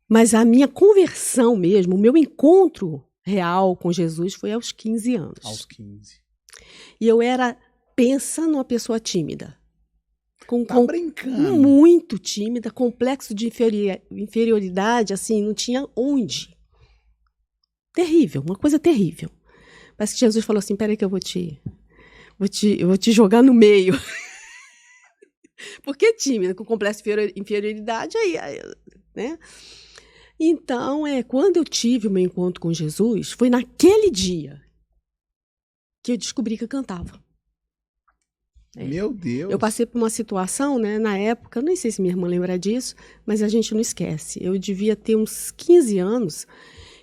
Mas a minha conversão mesmo, o meu encontro real com Jesus foi aos 15 anos. Aos 15. E eu pensa numa pessoa tímida. Brincando. Muito tímida, complexo de inferioridade, assim, não tinha onde. Terrível, uma coisa terrível. Parece que Jesus falou assim, peraí que eu vou te jogar no meio. Porque tímida, com complexo de inferioridade, aí, né? Então, quando eu tive o meu encontro com Jesus, foi naquele dia que eu descobri que eu cantava. Meu Deus. Eu passei por uma situação, né, na época, nem sei se minha irmã lembra disso, mas a gente não esquece. Eu devia ter uns 15 anos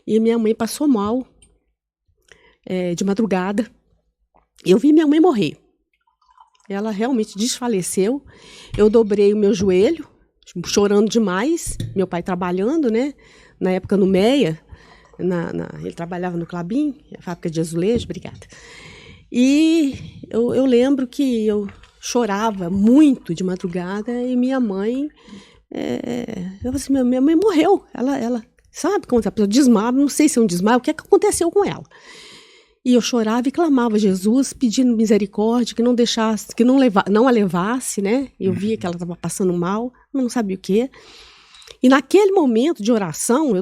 e minha mãe passou mal de madrugada. Eu vi minha mãe morrer. Ela realmente desfaleceu. Eu dobrei o meu joelho, chorando demais. Meu pai trabalhando, né? Na época no Meia. Ele trabalhava no Clabin, a fábrica de azulejo, obrigada. E eu lembro que eu chorava muito de madrugada e minha mãe... eu falei assim, minha mãe morreu. Ela sabe quando a pessoa desmaia, não sei se é um desmaio, o que aconteceu com ela? E eu chorava e clamava a Jesus, pedindo misericórdia, que não deixasse, que não a levasse, né? Eu via que ela estava passando mal, mas não sabia o quê. E naquele momento de oração,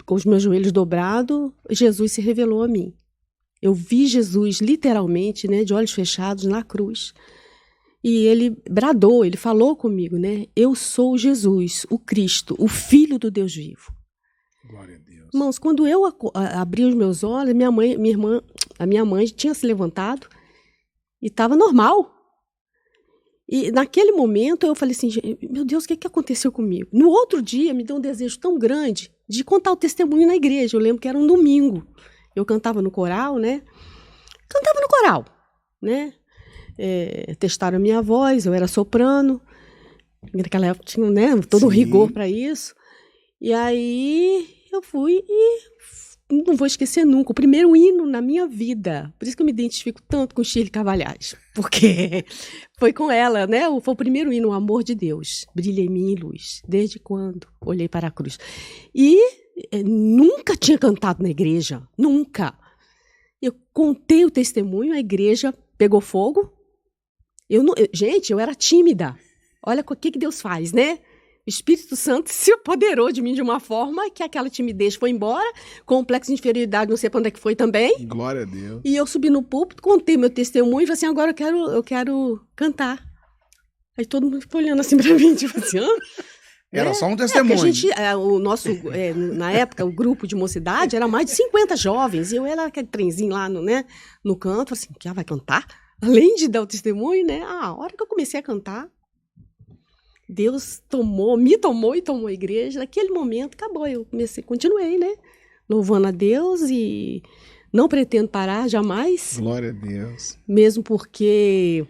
com os meus joelhos dobrados, Jesus se revelou a mim. Eu vi Jesus, literalmente, né, de olhos fechados, na cruz. E ele bradou, ele falou comigo, né? Eu sou Jesus, o Cristo, o Filho do Deus vivo. Glória a Deus. Irmãos, quando eu abri os meus olhos, a minha mãe tinha se levantado e estava normal. E naquele momento eu falei assim, meu Deus, o que aconteceu comigo? No outro dia me deu um desejo tão grande de contar o testemunho na igreja. Eu lembro que era um domingo. Eu cantava no coral, né? Testaram a minha voz, eu era soprano. Naquela época tinha, né, todo o rigor para isso. E aí eu fui e não vou esquecer nunca, o primeiro hino na minha vida. Por isso que eu me identifico tanto com Shirley Carvalhais, porque foi com ela, né? Foi o primeiro hino, o amor de Deus. Brilha em mim luz, desde quando olhei para a cruz. E nunca tinha cantado na igreja, nunca. Eu contei o testemunho, a igreja pegou fogo. Gente, eu era tímida. Olha o que Deus faz, né? Espírito Santo se apoderou de mim de uma forma que aquela timidez foi embora, complexo de inferioridade, não sei para onde é que foi também. Glória a Deus. E eu subi no púlpito, contei meu testemunho e falei assim, agora eu quero cantar. Aí todo mundo ficou olhando assim para mim, tipo assim, Era só um testemunho. O nosso, na época, o grupo de mocidade era mais de 50 jovens, e eu era aquele trenzinho lá no canto, assim, que vai cantar? Além de dar o testemunho, né? A hora que eu comecei a cantar, Deus me tomou e tomou a igreja. Naquele momento, acabou. Eu continuei, né? Louvando a Deus e não pretendo parar jamais. Glória a Deus. Mesmo porque,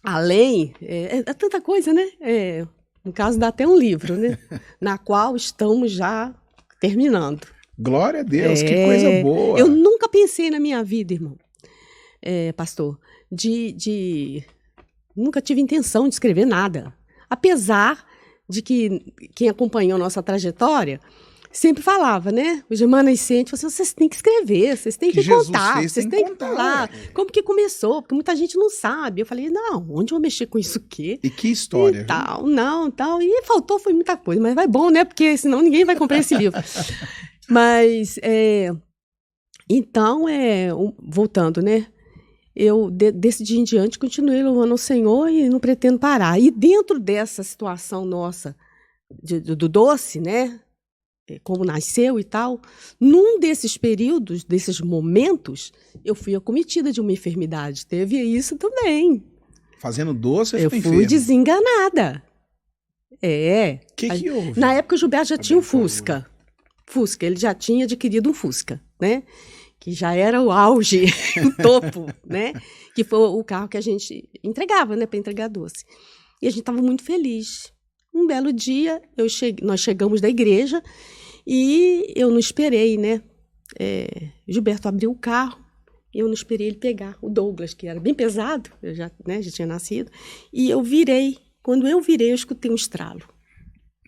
além, é tanta coisa, né? No caso, dá até um livro, né? Na qual estamos já terminando. Glória a Deus, que coisa boa. Eu nunca pensei na minha vida, irmão, pastor, nunca tive intenção de escrever nada. Apesar de que quem acompanhou nossa trajetória sempre falava, né? Os remanescentes, vocês têm que escrever, vocês têm que contar, vocês têm que falar como que começou, porque muita gente não sabe. Eu falei, não, onde eu vou mexer com isso o quê? E que história. E tal, não, tal. E foi muita coisa, mas vai bom, né? Porque senão ninguém vai comprar esse livro. Mas, então, voltando, né? Eu, desse dia em diante, continuei louvando ao Senhor e não pretendo parar. E dentro dessa situação nossa, do doce, né? Como nasceu e tal, num desses períodos, desses momentos, eu fui acometida de uma enfermidade. Teve isso também. Fazendo doce, eu fui desenganada. O que houve? Na época, o Gilberto já tinha um Fusca. Ele já tinha adquirido um Fusca, né? Que já era o auge, o topo, né? Que foi o carro que a gente entregava, né? Para entregar doce. E a gente estava muito feliz. Um belo dia, nós chegamos da igreja e eu não esperei, né? Gilberto abriu o carro e eu não esperei ele pegar o Douglas, que era bem pesado, eu já tinha nascido. E eu virei. Quando eu virei, eu escutei um estralo.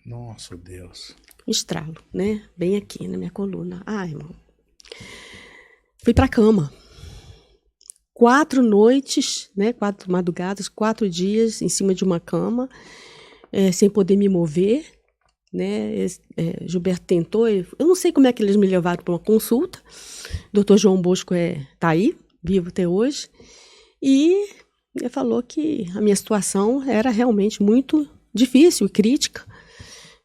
Nossa, Deus. Um estralo, né? Bem aqui na minha coluna. Irmão. Fui para a cama. 4 noites, né? 4 madrugadas, 4 dias em cima de uma cama, sem poder me mover, né? Gilberto tentou, eu não sei como é que eles me levaram para uma consulta. O Dr. João Bosco tá aí, vivo até hoje, e ele falou que a minha situação era realmente muito difícil e crítica.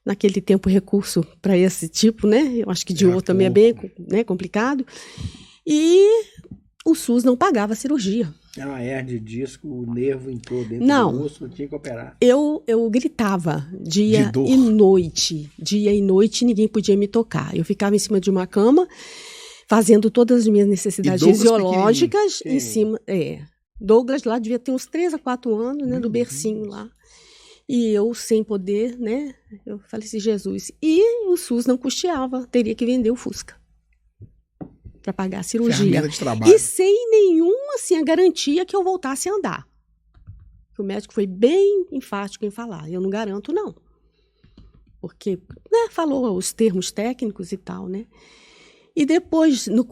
Naquele tempo, recurso para esse tipo, né? Eu acho que de outro também é bem, né, complicado. E o SUS não pagava a cirurgia. É uma hernia de disco, o nervo entrou dentro do osso, tinha que operar. Eu gritava dia e noite. Dia e noite, ninguém podia me tocar. Eu ficava em cima de uma cama, fazendo todas as minhas necessidades fisiológicas em cima. Douglas lá devia ter uns 3 a 4 anos, né? Do bercinho lá. E eu sem poder, né? Eu falei assim, Jesus. E o SUS não custeava, teria que vender o Fusca para pagar a cirurgia. E sem nenhuma assim, a garantia que eu voltasse a andar. O médico foi bem enfático em falar. Eu não garanto, não. Porque, né, falou os termos técnicos e tal, né? E depois, na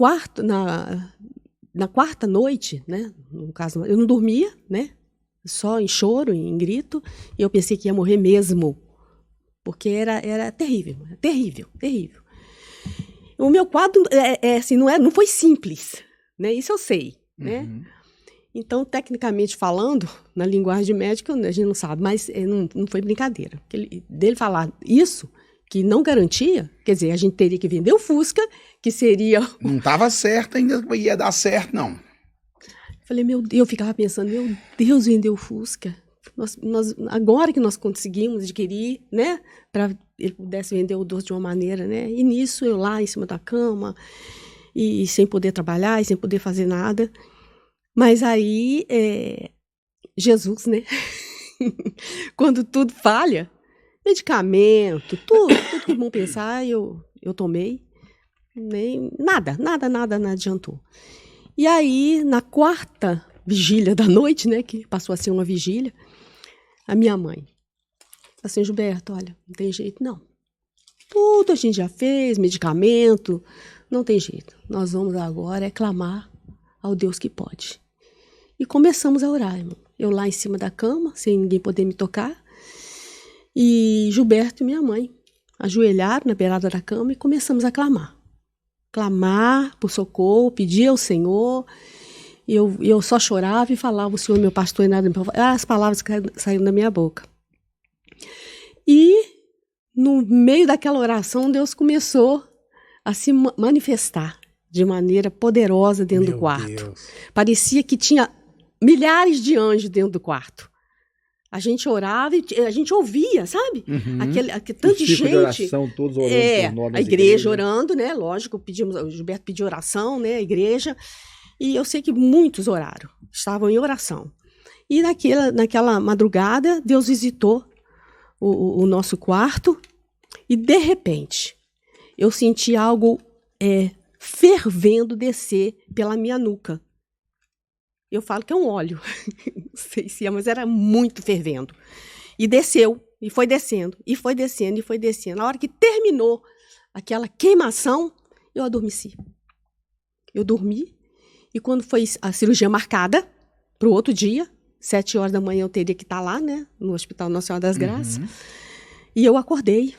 quarta noite, né? No caso, eu não dormia, né? Só em choro, em grito. E eu pensei que ia morrer mesmo. Porque era terrível, terrível, terrível. O meu quadro assim, não foi simples, né? Isso eu sei, né? Então, tecnicamente falando, na linguagem médica, a gente não sabe, mas não foi brincadeira. Dele falar isso, que não garantia, quer dizer, a gente teria que vender o Fusca, que seria... Não estava certo, ainda ia dar certo, não. Falei, eu ficava pensando, meu Deus, vender o Fusca. Agora que nós conseguimos adquirir, né, para ele pudesse vender o doce de uma maneira, né, e nisso eu lá em cima da cama, e sem poder trabalhar, e sem poder fazer nada, mas aí, Jesus, né, quando tudo falha, medicamento, tudo que vão pensar, eu tomei, nem nada adiantou. E aí, na 4ª vigília da noite, né, que passou a ser uma vigília, a minha mãe, assim, Gilberto, olha, não tem jeito, não. Tudo a gente já fez, medicamento, não tem jeito. Nós vamos agora clamar ao Deus que pode. E começamos a orar, irmão. Eu lá em cima da cama, sem ninguém poder me tocar. E Gilberto e minha mãe ajoelharam na beirada da cama e começamos a clamar. Clamar por socorro, pedir ao Senhor. E eu só chorava e falava, o Senhor é meu pastor e nada me falta. As palavras que saíram da minha boca. E no meio daquela oração, Deus começou a se manifestar de maneira poderosa dentro do quarto. Deus. Parecia que tinha milhares de anjos dentro do quarto. A gente orava e a gente ouvia, sabe? Aquele tanto de gente. De oração, todos orando por nós, a igreja orando, né? Lógico, o Gilberto pediu oração, né? A igreja. E eu sei que muitos oraram, estavam em oração. E naquela madrugada, Deus visitou o nosso quarto e, de repente, eu senti algo fervendo descer pela minha nuca. Eu falo que é um óleo, não sei se é, mas era muito fervendo. E desceu, e foi descendo, e foi descendo, e foi descendo. Na hora que terminou aquela queimação, eu adormeci. Eu dormi, e quando foi a cirurgia marcada, para o outro dia, 7 horas da manhã eu teria que estar lá, né, no Hospital Nossa Senhora das Graças, e eu acordei.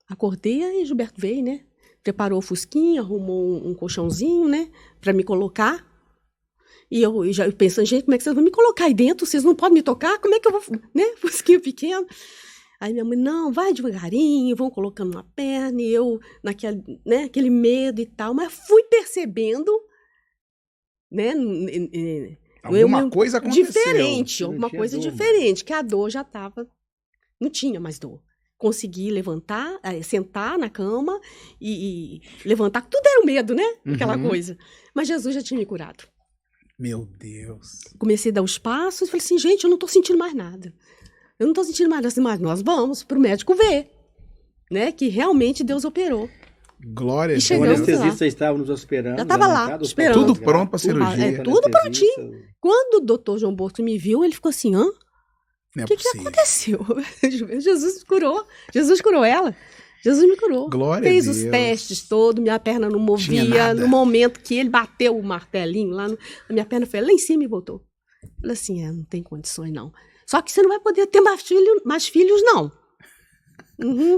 Acordei, aí Gilberto veio, né, preparou o fusquinha, arrumou um colchãozinho, né, para me colocar. E eu pensando, gente, como é que vocês vão me colocar aí dentro? Vocês não podem me tocar? Como é que eu vou, né? Fusquinho pequeno. Aí minha mãe, não, vai devagarinho, vão colocando uma perna. E eu, aquele medo e tal. Mas fui percebendo, né? Alguma coisa aconteceu. Diferente, alguma coisa diferente. Que a dor já estava, não tinha mais dor. Consegui levantar, sentar na cama e levantar. Tudo era o medo, né? Aquela coisa. Mas Jesus já tinha me curado. Meu Deus. Comecei a dar os passos e falei assim, gente, eu não estou sentindo mais nada. Eu não estou sentindo mais nada, mas nós vamos para o médico ver, né? Que realmente Deus operou. Glória a Deus. O anestesista estava nos esperando. Já estava lá, esperando. Tudo pronto para a cirurgia. Tudo prontinho. Quando o doutor João Bosco me viu, ele ficou assim, hã? O que aconteceu? Jesus curou. Jesus curou ela. Jesus me curou. Glória Fez a Deus. Os testes todos, minha perna não movia. No momento que ele bateu o martelinho lá, a minha perna foi lá em cima e voltou. Eu falei assim, não tem condições não. Só que você não vai poder ter mais filhos, não.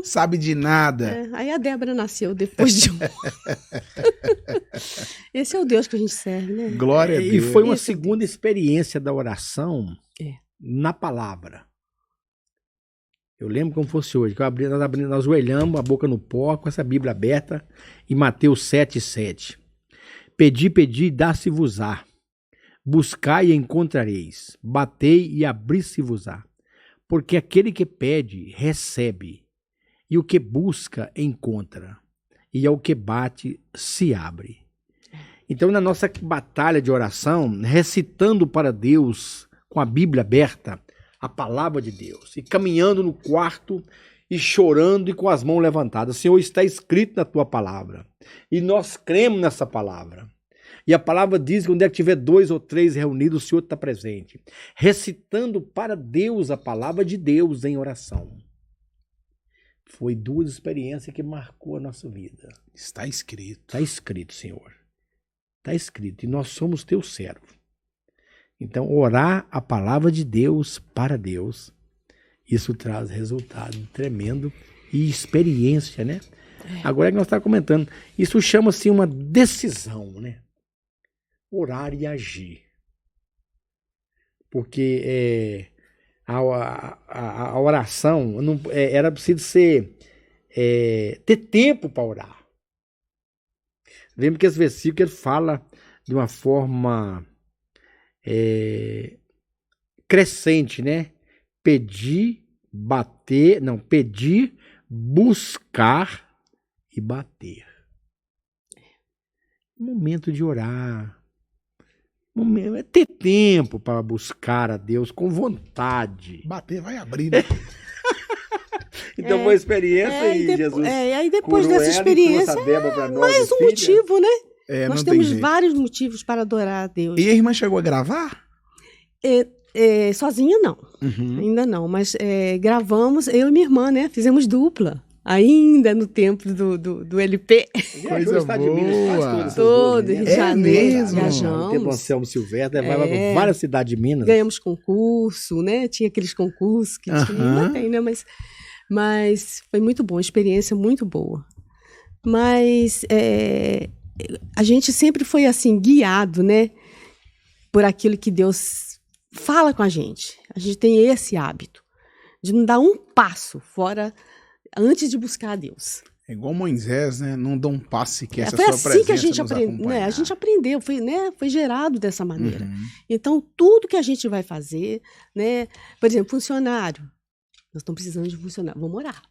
Sabe de nada. Aí a Débora nasceu depois de um. Esse é o Deus que a gente serve, né? Glória a Deus. E foi uma segunda experiência da oração na palavra. Eu lembro como fosse hoje, que nós ajoelhamos, a boca no pó, com essa Bíblia aberta, em Mateus 7,7. Pedi, pedi, dá-se-vos-á. Buscai e encontrareis. Batei e abri-se-vos-á. Porque aquele que pede, recebe. E o que busca, encontra. E ao que bate, se abre. Então, na nossa batalha de oração, recitando para Deus, com a Bíblia aberta, a palavra de Deus, e caminhando no quarto e chorando e com as mãos levantadas. Senhor, está escrito na tua palavra e nós cremos nessa palavra. E a palavra diz que onde é que tiver 2 ou 3 reunidos, o Senhor está presente. Recitando para Deus a palavra de Deus em oração. Foi 2 experiências que marcou a nossa vida. Está escrito. Está escrito, Senhor. Está escrito. E nós somos teus servos. Então, orar a palavra de Deus para Deus, isso traz resultado tremendo e experiência, né? Agora é que nós estamos comentando, isso chama-se uma decisão, né? Orar e agir. Porque a oração, era preciso ter tempo para orar. Lembra que esse versículo ele fala de uma forma crescente, né? Pedir, buscar e bater. Momento de orar. É ter tempo para buscar a Deus com vontade. Bater vai abrir, né? Então foi uma experiência e Jesus. E aí depois dessa experiência, mais um motivo, né? Nós temos vários motivos para adorar a Deus. E a irmã chegou a gravar? Sozinha não, ainda não, mas gravamos, eu e minha irmã, né? Fizemos dupla. ainda no tempo do LP. Coisa boa. Todo, Rio de Janeiro. mesmo? Viajamos. Teve o Anselmo Silvestre, levava para várias cidades de Minas. Ganhamos concurso, né? Tinha aqueles concursos que tinha, ainda tem, né? Mas foi muito bom, experiência muito boa. Mas a gente sempre foi assim, guiado, né? Por aquilo que Deus fala com a gente. A gente tem esse hábito de não dar um passo fora antes de buscar a Deus. É igual Moisés, né? Não dá um passo sequer. Foi assim que a gente aprendeu, né? A gente aprendeu, foi gerado dessa maneira. Então, tudo que a gente vai fazer, né? Por exemplo, funcionário. Nós estamos precisando de funcionário. Vamos orar.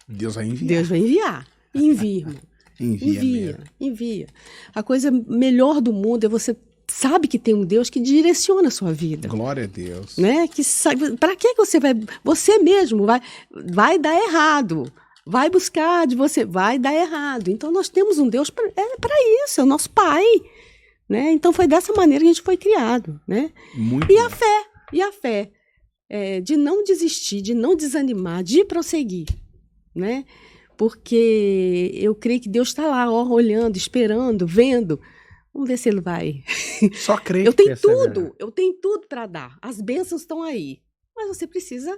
Deus vai enviar. Deus vai enviar. Envia, irmão. Envia. A coisa melhor do mundo é você sabe que tem um Deus que direciona a sua vida. Glória a Deus. Né? Que sabe, para que você mesmo vai dar errado. Vai buscar de você, vai dar errado. Então nós temos um Deus para isso, é o nosso Pai, né? Então foi dessa maneira que a gente foi criado, né? Muito e bom. a fé de não desistir, de não desanimar, de prosseguir, né? Porque eu creio que Deus está lá, ó, olhando, esperando, vendo. Vamos ver se ele vai. Só crer. Eu tenho tudo para dar. As bênçãos estão aí. Mas você precisa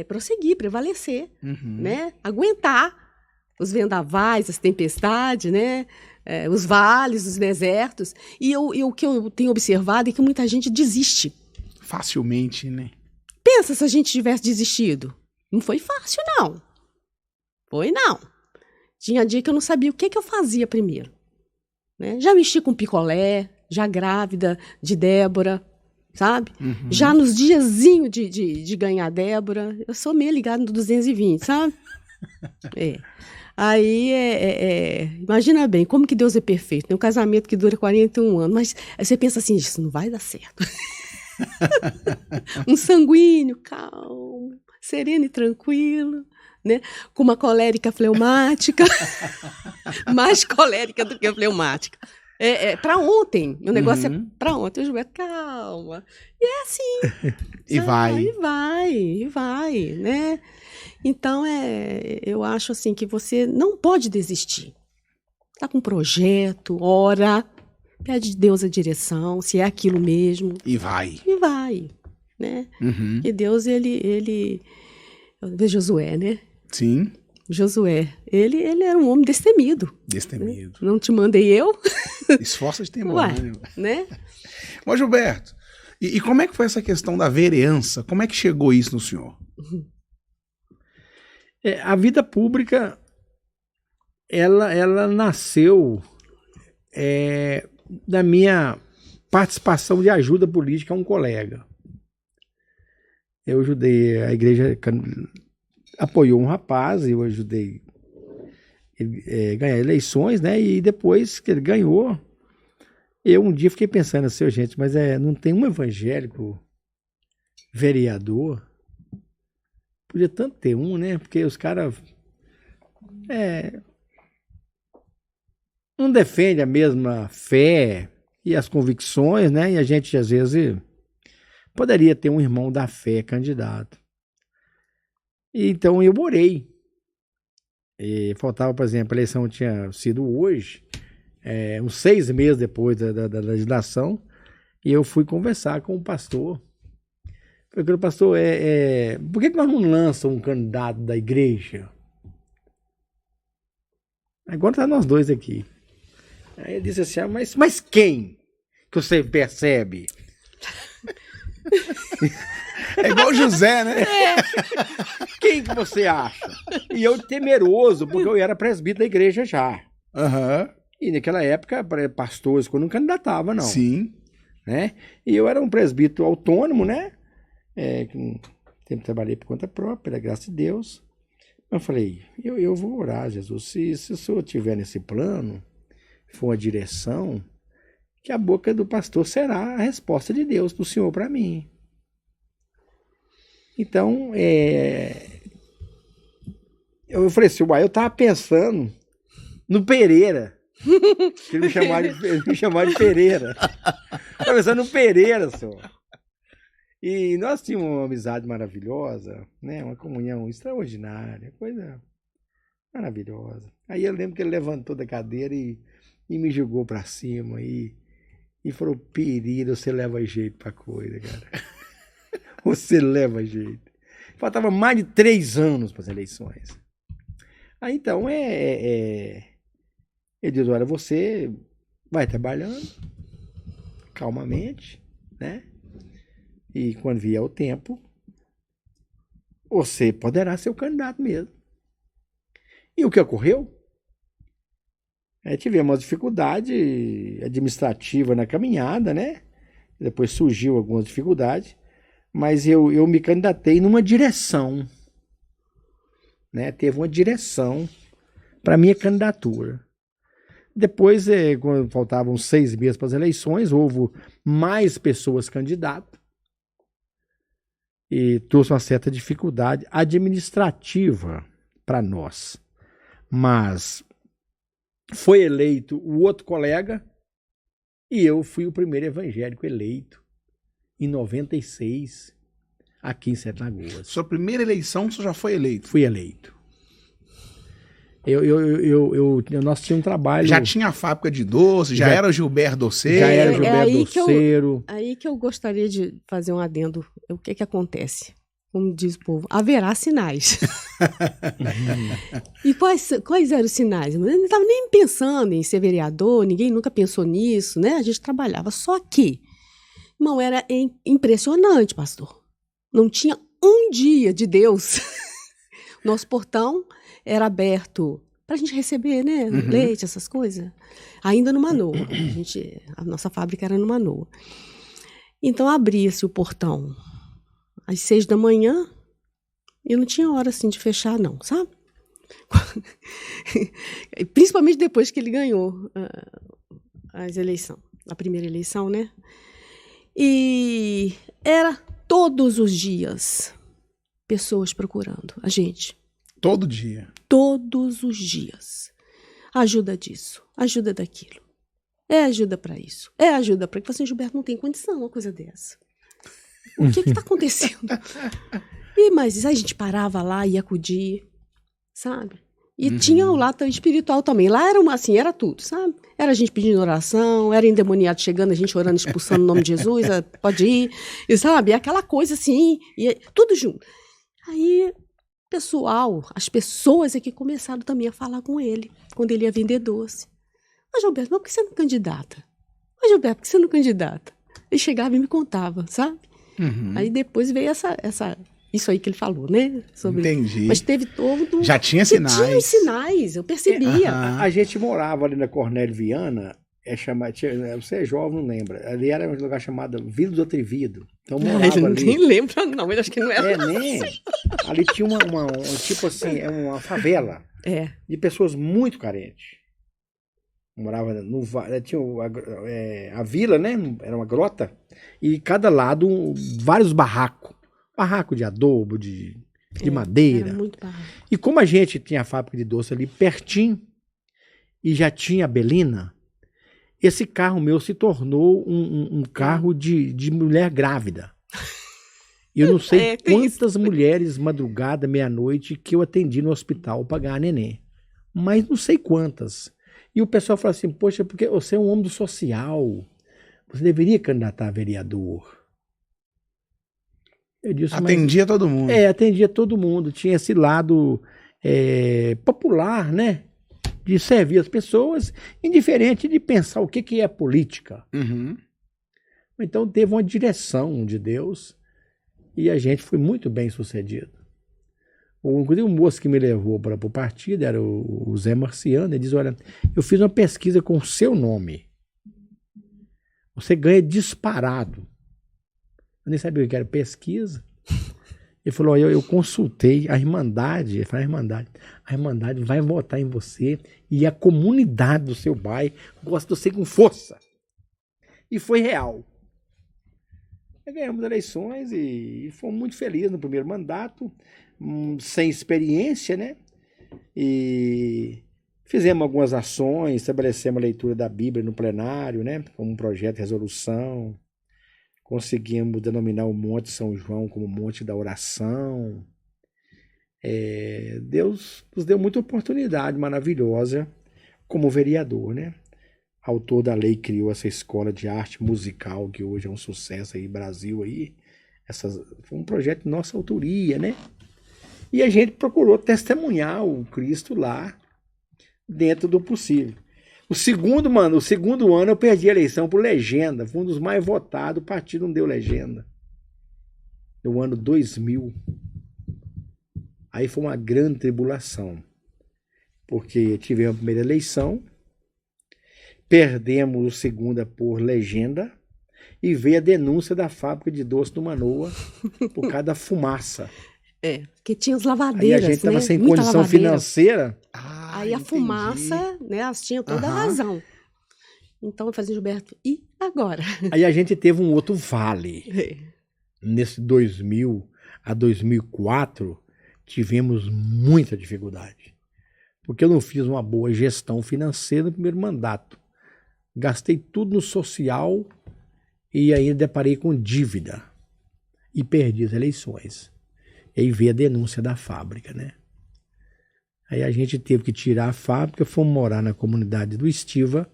prosseguir, prevalecer, né? Aguentar os vendavais, as tempestades, né? Os vales, os desertos. E o que eu tenho observado é que muita gente desiste. Facilmente, né? Pensa se a gente tivesse desistido. Não foi fácil, não. Foi, não. Tinha dia que eu não sabia o que eu fazia primeiro. Né? Já mexi com picolé, já grávida de Débora, sabe? Já nos diazinhos de ganhar Débora, eu sou meio ligada no 220, sabe? Aí, imagina bem, como que Deus é perfeito, né? Um casamento que dura 41 anos, mas aí você pensa assim, isso não vai dar certo. Um sanguíneo, calmo, sereno e tranquilo, né? Com uma colérica fleumática, mais colérica do que fleumática. Para ontem, o negócio é para ontem. O Gilberto, calma. E é assim. E vai, né? Então, eu acho assim que você não pode desistir. Tá com um projeto, ora, pede a Deus a direção, se é aquilo mesmo. E vai, né? E Deus, ele eu vejo Josué, né? Sim. Josué, ele era um homem destemido. Destemido. Né? Não te mandei eu? Esforça de temor, né? Mas, Gilberto, e como é que foi essa questão da vereança? Como é que chegou isso no senhor? A vida pública, ela nasceu da minha participação de ajuda política a um colega. Eu ajudei a igreja... apoiou um rapaz, eu ajudei ele ganhar eleições, né? E depois que ele ganhou, eu um dia fiquei pensando assim, gente, mas não tem um evangélico vereador? Podia tanto ter um, né? Porque os caras não defendem a mesma fé e as convicções, né? E a gente, às vezes, poderia ter um irmão da fé candidato. Então eu orei. Faltava, por exemplo, a eleição tinha sido hoje, uns 6 meses depois da legislação, e eu fui conversar com o pastor. Falei, pastor, por que nós não lançamos um candidato da igreja? Agora tá nós dois aqui. Aí ele disse assim, mas quem que você percebe? É igual José, né? Quem que você acha? E eu temeroso, porque eu era presbítero da igreja já. E naquela época, pastores, quando não candidatava, não. Sim. Né? E eu era um presbítero autônomo, né? Tempo trabalhei por conta própria, pela graça de Deus. Eu falei, eu vou orar, Jesus. Se o senhor estiver nesse plano, for uma direção, que a boca do pastor será a resposta de Deus, do Senhor para mim. Então, eu falei assim, eu estava pensando no Pereira. Ele me chamava de Pereira. Estava pensando no Pereira, senhor. E nós tínhamos uma amizade maravilhosa, né? Uma comunhão extraordinária, coisa Maravilhosa. Aí eu lembro que ele levantou da cadeira e me jogou pra cima e falou, Pereira, você leva jeito pra coisa, cara. Você leva jeito. Faltava mais de 3 anos para as eleições. Aí então ele diz, olha, você vai trabalhando calmamente, né? E quando vier o tempo, você poderá ser o candidato mesmo. E o que ocorreu? Tivemos uma dificuldade administrativa na caminhada, né? Depois surgiu algumas dificuldades, mas eu me candidatei numa direção, né? Teve uma direção para a minha candidatura. Depois, quando faltavam 6 meses para as eleições, houve mais pessoas candidatas e trouxe uma certa dificuldade administrativa para nós. Mas foi eleito o outro colega e eu fui o primeiro evangélico eleito em 96, aqui em Sete Lagoas. Sua primeira eleição, você já foi eleito? Fui eleito. Nós tínhamos um trabalho... Já tinha a fábrica de doce, já era o Gilberto Doceiro. Já era o Gilberto Doceiro. Aí que eu gostaria de fazer um adendo. O que acontece? Como diz o povo, haverá sinais. E quais eram os sinais? Eu não estava nem pensando em ser vereador, ninguém nunca pensou nisso, né? A gente trabalhava. Só que, irmão, era impressionante, pastor. Não tinha um dia de Deus. Nosso portão era aberto para a gente receber, né? Leite, essas coisas. Ainda no Manoa. A nossa fábrica era no Manoa. Então, abria-se o portão às 6 da manhã, eu não tinha hora assim de fechar, não, sabe? Principalmente depois que ele ganhou a primeira eleição, né? E era todos os dias pessoas procurando a gente. Todo dia? Todos os dias. Ajuda disso, ajuda daquilo. Ajuda para isso, ajuda para... Assim, Gilberto, não tem condição uma coisa dessa. O que está acontecendo? Mas a gente parava lá e ia acudir, sabe? E tinha o lado espiritual também. Lá era era tudo, sabe? Era a gente pedindo oração, era endemoniado chegando, a gente orando, expulsando o nome de Jesus, pode ir, e sabe? Aquela coisa assim, tudo junto. Aí, as pessoas é que começaram também a falar com ele, quando ele ia vender doce. Mas, Gilberto, por que você não candidata? Mas, Gilberto, por que você não candidata? Ele chegava e me contava, sabe? Aí depois veio isso aí que ele falou, né? Entendi. Mas teve todo... Já tinha sinais. Tinha sinais, eu percebia. A gente morava ali na Cornélio Viana, você é jovem, não lembra. Ali era um lugar chamado Vila do Atrevido. Então morava ali. Nem lembra, não, eu acho que não era. Ali tinha tipo assim, uma favela de pessoas muito carentes. Morava tinha a vila, né? Era uma grota. E cada lado vários barracos. Barraco de adobo, de madeira. Era muito barraco. E como a gente tinha a fábrica de doce ali pertinho e já tinha a Belina, esse carro meu se tornou um carro de mulher grávida. Eu não sei quantas mulheres madrugada, meia-noite, que eu atendi no hospital para ganhar neném. Mas não sei quantas. E o pessoal fala assim, poxa, porque você é um homem do social, você deveria candidatar a vereador. Eu disse, atendia todo mundo. Atendia todo mundo. Tinha esse lado popular, né? De servir as pessoas, indiferente de pensar o que é política. Então teve uma direção de Deus e a gente foi muito bem sucedido. Inclusive o moço que me levou para o partido era o Zé Marciano. Ele diz, olha, eu fiz uma pesquisa com o seu nome. Você ganha disparado. Eu nem sabia o que era pesquisa. Ele falou, eu consultei a Irmandade. Ele falou, a Irmandade vai votar em você e a comunidade do seu bairro gosta de você com força. E foi real. Ganhamos eleições e fomos muito felizes no primeiro mandato, sem experiência, né? E fizemos algumas ações, estabelecemos a leitura da Bíblia no plenário, né? Como um projeto de resolução. Conseguimos denominar o Monte São João como Monte da Oração. Deus nos deu muita oportunidade maravilhosa como vereador, né? Autor da lei criou essa escola de arte musical que hoje é um sucesso aí no Brasil aí. Foi um projeto de nossa autoria, né? E a gente procurou testemunhar o Cristo lá dentro do possível. O segundo ano eu perdi a eleição por legenda. Foi um dos mais votados, o partido não deu legenda. No ano 2000. Aí foi uma grande tribulação. Porque tivemos a primeira eleição, perdemos a segunda por legenda e veio a denúncia da fábrica de doce do Manoa por causa da fumaça. Porque tinha os lavadeiras, aí a gente estava né? sem Muita condição lavadeira. financeira. Aí a fumaça, né? Elas tinham toda a razão. Então eu fazia, Gilberto, e agora? Aí a gente teve um outro vale. Nesse 2000 a 2004, tivemos muita dificuldade. Porque eu não fiz uma boa gestão financeira no primeiro mandato. Gastei tudo no social e ainda deparei com dívida. E perdi as eleições. E aí veio a denúncia da fábrica, né? Aí a gente teve que tirar a fábrica, fomos morar na comunidade do Estiva,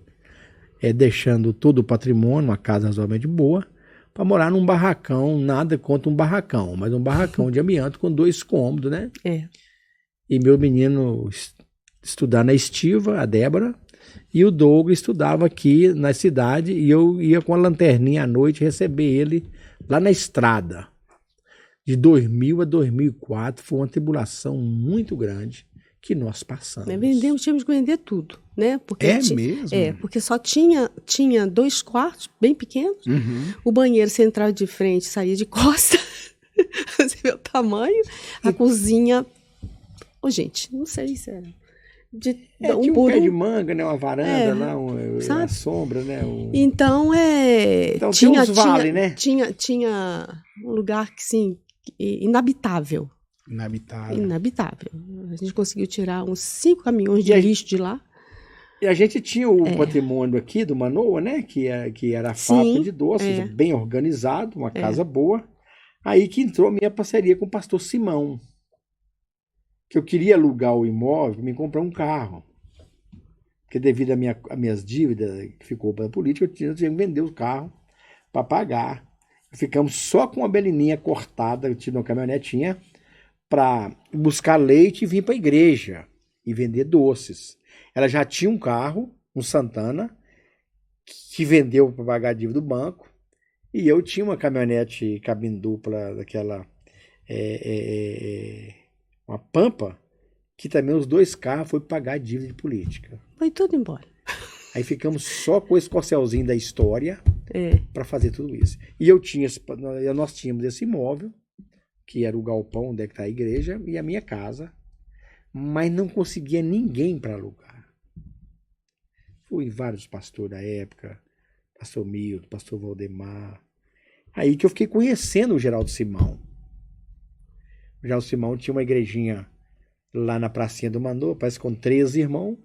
deixando todo o patrimônio, uma casa razoavelmente boa, para morar num barracão, nada contra um barracão, mas um barracão de amianto com 2 cômodos, né? E meu menino estudar na Estiva, a Débora, e o Douglas estudava aqui na cidade, e eu ia com a lanterninha à noite receber ele lá na estrada. De 2000 a 2004 foi uma tribulação muito grande que nós passamos. Tínhamos que vender tudo, né? Porque mesmo? Porque só tinha 2 quartos bem pequenos, o banheiro você entrava de frente, saía de costa, você vê o tamanho, a cozinha... gente, não sei se era... tinha um pé de manga, né? Uma varanda lá, uma sombra, né? Então, então tinha uns vales, né? Tinha um lugar que, sim, inabitável. Inabitável. A gente conseguiu tirar uns 5 caminhões de lixo de lá. E a gente tinha o patrimônio aqui do Manoa, né? Que era a fábrica de doces, bem organizado, uma casa boa. Aí que entrou a minha parceria com o pastor Simão. Que eu queria alugar o imóvel para me comprar um carro. Porque devido às minhas dívidas que ficou para a política, eu tinha que vender o carro para pagar. Ficamos só com uma belininha cortada, eu tive uma caminhonetinha, para buscar leite e vir para a igreja e vender doces. Ela já tinha um carro, um Santana, que vendeu para pagar a dívida do banco, e eu tinha uma caminhonete cabine dupla, daquela... uma Pampa, que também os 2 carros foi pagar a dívida de política. Foi tudo embora. Aí ficamos só com esse corcelzinho da história para fazer tudo isso. E nós tínhamos esse imóvel, que era o galpão onde está a igreja, e a minha casa, mas não conseguia ninguém para alugar. Fui vários pastores da época, pastor Milton, pastor Valdemar. Aí que eu fiquei conhecendo o Geraldo Simão. O Geraldo Simão tinha uma igrejinha lá na pracinha do Manoa, parece com 13 irmãos,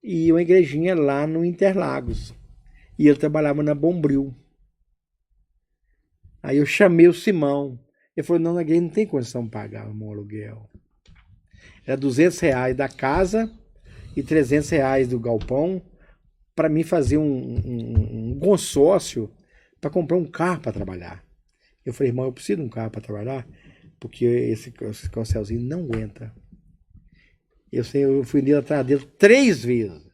e uma igrejinha lá no Interlagos. E ele trabalhava na Bombril. Aí eu chamei o Simão. Ele falou, não, na igreja não tem condição de pagar o meu aluguel. Era R$200 da casa e R$300 do galpão para mim fazer um consórcio para comprar um carro para trabalhar. Eu falei, irmão, eu preciso de um carro para trabalhar, porque esse corcelzinho não aguenta. Eu fui nele atrás dele 3 vezes.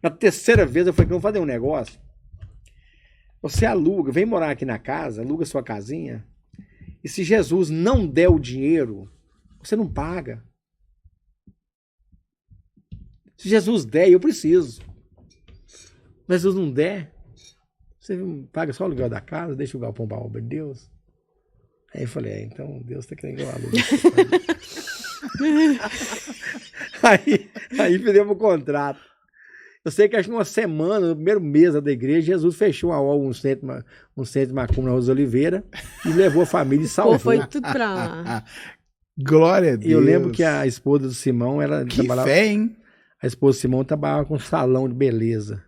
Na 3ª vez eu falei, vamos fazer um negócio. Você aluga, vem morar aqui na casa, aluga sua casinha, e se Jesus não der o dinheiro, você não paga. Se Jesus der, eu preciso. Mas se Jesus não der, você paga só o aluguel da casa, deixa o galpão para a obra de Deus. Aí eu falei, então Deus está querendo que eu alugue. aí fizemos o contrato. Eu sei que acho que uma semana, no primeiro mês da igreja, Jesus fechou um centro de macumba na Rosa Oliveira e levou a família e salvou. Foi tudo pra... Glória a Deus. E eu lembro que a esposa do Simão, que fé, hein? A esposa do Simão trabalhava com um salão de beleza.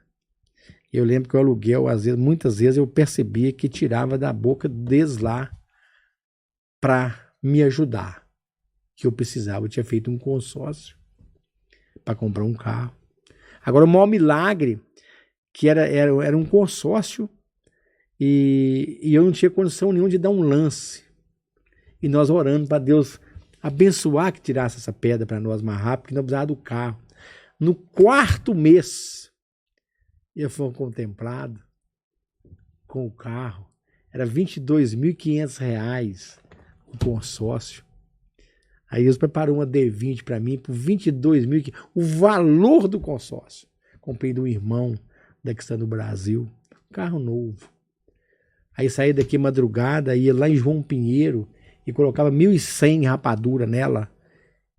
E eu lembro que o aluguel, muitas vezes eu percebia que tirava da boca deles lá para me ajudar. que eu precisava. Eu tinha feito um consórcio para comprar um carro. Agora, o maior milagre, que era um consórcio, e eu não tinha condição nenhuma de dar um lance. E nós orando para Deus abençoar que tirasse essa pedra para nós mais rápido, porque nós precisávamos do carro. No 4º mês, eu fui contemplado com o carro. Era R$ 22.500 o consórcio. Aí Deus preparou uma D20 para mim por 22.500, o valor do consórcio. Comprei de um irmão da que está no Brasil, um carro novo. Aí saí daqui madrugada, ia lá em João Pinheiro e colocava 1.100 rapadura nela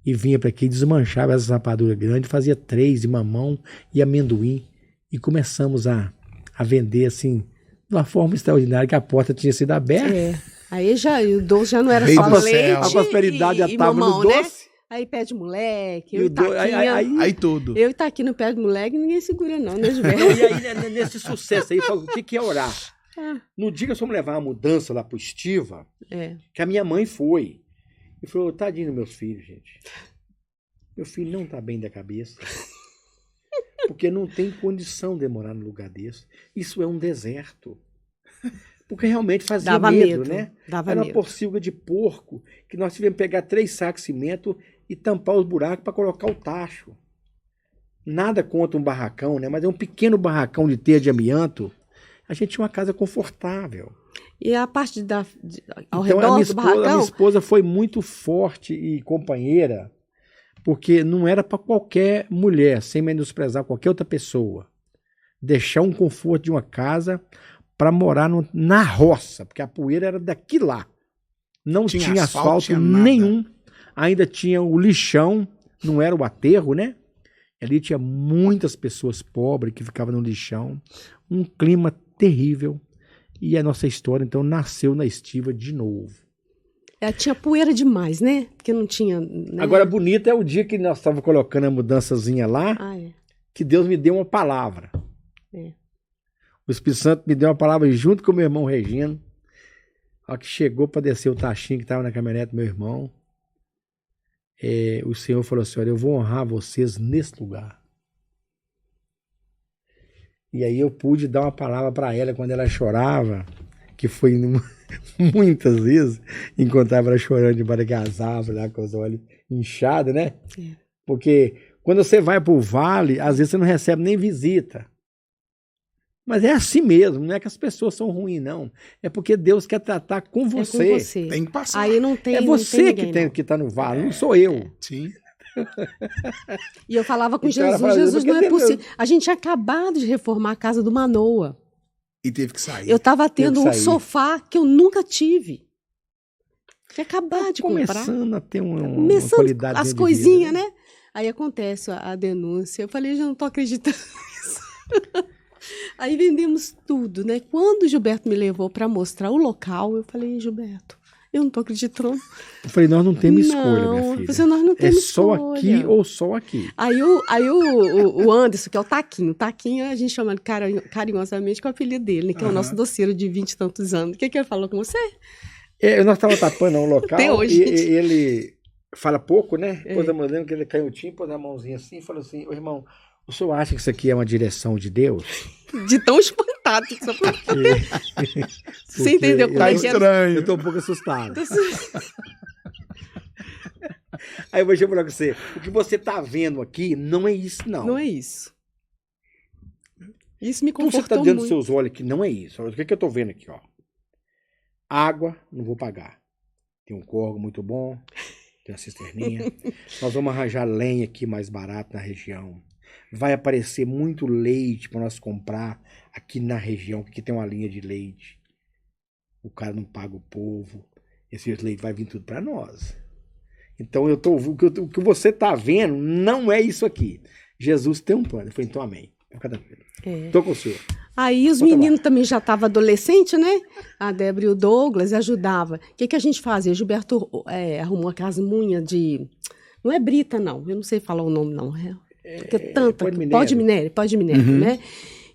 e vinha para aqui, desmanchava essa rapadura grande, fazia 3 de mamão e amendoim e começamos a vender assim de uma forma extraordinária, que a porta tinha sido aberta. Aí o doce já não era só leite a prosperidade já estava no doce. Né? Aí pé de moleque, aí tudo. Eu tá aqui no pé de moleque, ninguém segura não, né, Gilberto? E aí, nesse sucesso aí, o que é orar? No dia que nós fomos levar uma mudança lá pro Estiva, que a minha mãe foi, e falou, tadinho dos meus filhos, gente. Meu filho não tá bem da cabeça. Porque não tem condição de morar num lugar desse. Isso é um deserto. Porque realmente fazia medo, né? Era uma porcilga de porco que nós tivemos que pegar 3 sacos de cimento e tampar os buracos para colocar o tacho. Nada contra um barracão, né? Mas é um pequeno barracão de teia de amianto. A gente tinha uma casa confortável. E a parte ao então, redor do barracão? A minha esposa foi muito forte e companheira, porque não era para qualquer mulher, sem menosprezar qualquer outra pessoa, deixar um conforto de uma casa para morar na roça, porque a poeira era daqui lá. Não tinha asfalto nenhum. Ainda tinha o lixão, não era o aterro, né? Ali tinha muitas pessoas pobres que ficavam no lixão. Um clima terrível. E a nossa história, então, nasceu na Estiva de novo. Tinha poeira demais, né? Porque não tinha... Né? Agora, bonito é o dia que nós estávamos colocando a mudançazinha lá, que Deus me deu uma palavra. O Espírito Santo me deu uma palavra junto com o meu irmão Regino. A hora que chegou para descer o tachinho que estava na caminhonete do meu irmão, o Senhor falou assim, olha, eu vou honrar vocês nesse lugar. E aí eu pude dar uma palavra para ela quando ela chorava, que foi muitas vezes, encontrava ela chorando debaixo das árvores, lá, com os olhos inchados, né? Porque quando você vai para o vale, às vezes você não recebe nem visita. Mas é assim mesmo, não é que as pessoas são ruins, não. É porque Deus quer tratar com você. Com você. Tem que passar. Aí não tem, é você que tem que estar no vale, não sou eu. Sim. E eu falava com Jesus, Jesus, não é possível. A gente tinha acabado de reformar a casa do Manoa. E teve que sair. Eu estava tendo um sofá que eu nunca tive. Tinha acabado de comprar. Começando a ter uma qualidade as coisinhas, né? Aí acontece a denúncia. Eu falei, já não estou acreditando nisso. Aí vendemos tudo, né? Quando o Gilberto me levou para mostrar o local, eu falei, Gilberto, eu não tô acreditando. Eu falei, nós não temos escolha, minha filha. Você, nós não temos só escolha. Aqui ou só aqui. Aí o Anderson, que é o Taquinho. O Taquinho a gente chama ele carinhosamente com o apelido dele, né? Que é o nosso doceiro de 20 e tantos anos. O que ele falou com você? Nós estávamos tapando um local. Até hoje. E ele fala pouco, né? Pôs a mãozinha, que ele canhotinho, pôs a mãozinha assim e falou assim, ô irmão, o senhor acha que isso aqui é uma direção de Deus? De tão espantado que você falou. Você entendeu como é que é? Estranho. Eu tô um pouco assustado. Aí eu vou falar com você, o que você tá vendo aqui não é isso, não. Não é isso. Isso me confortou muito. Você tá dentro dos seus olhos que não é isso. Olha, o que eu tô vendo aqui, ó. Água, não vou pagar. Tem um córrego muito bom, tem uma cisterninha. Nós vamos arranjar lenha aqui mais barato na região. Vai aparecer muito leite para nós comprar aqui na região, porque tem uma linha de leite. O cara não paga o povo. Esse leite vai vir tudo para nós. Então, o que você está vendo não é isso aqui. Jesus tem um plano. Eu falei, então amém. Estou com o senhor. Aí os meninos também já estavam adolescentes, né? A Débora e o Douglas ajudavam. O que a gente fazia? Gilberto arrumou aquelas munhas de... Não é brita, não. Eu não sei falar o nome, não. Porque tanta... Pó de minério, né?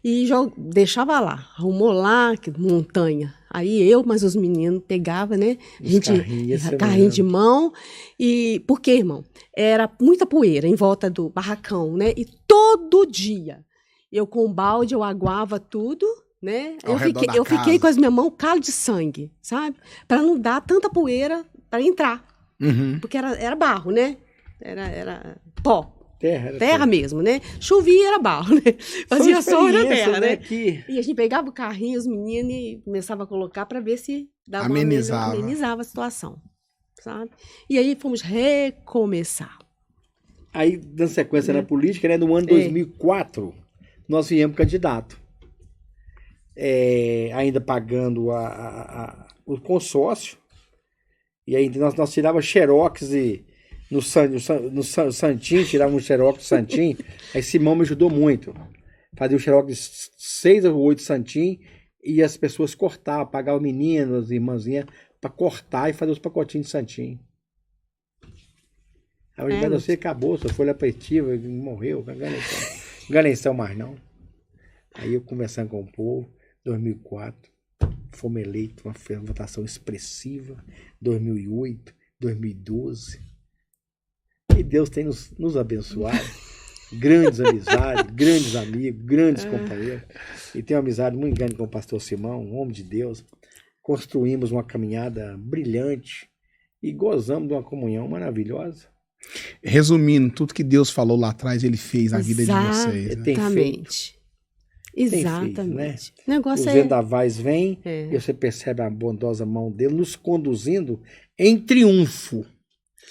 E deixava lá. Arrumou lá, que montanha. Aí mas os meninos pegavam, né? A gente, carrinhos, carrinho de mão. E por quê, irmão? Era muita poeira em volta do barracão, né? E todo dia, eu com o balde, eu aguava tudo, né? Eu fiquei com as minhas mãos calo de sangue, sabe? Para não dar tanta poeira para entrar. Uhum. Porque era barro, né? Era pó. Terra mesmo, né? Chovia, era barro, né? Fazia sol, era terra, né? Que... E a gente pegava o carrinho, os meninos, e começava a colocar para ver se dava amenizava a situação, sabe? E aí fomos recomeçar. Aí, dando sequência na política, né? No ano 2004, nós viemos candidato. Ainda pagando o consórcio. E aí nós tirávamos xerox no Santinho, tirava um xerox do Santinho. Aí Simão me ajudou muito. Fazia o xerox de 6 ou 8 Santinho e as pessoas cortavam, pagavam meninos, irmãzinhas, para cortar e fazer os pacotinhos de Santinho. Aí eu você acabou, sua folha afetiva, morreu, não ganhei mais não. Aí eu conversando com o povo, 2004, fomos eleitos, uma votação expressiva, 2008, 2012. E Deus tem nos abençoado. Grandes amizades, grandes amigos, grandes companheiros. E tenho uma amizade muito grande com o pastor Simão, um homem de Deus. Construímos uma caminhada brilhante e gozamos de uma comunhão maravilhosa. Resumindo, tudo que Deus falou lá atrás, ele fez na vida de vocês. Exatamente. Exatamente. Feito, né? O negócio Os vendavais vêm e você percebe a bondosa mão dele nos conduzindo em triunfo.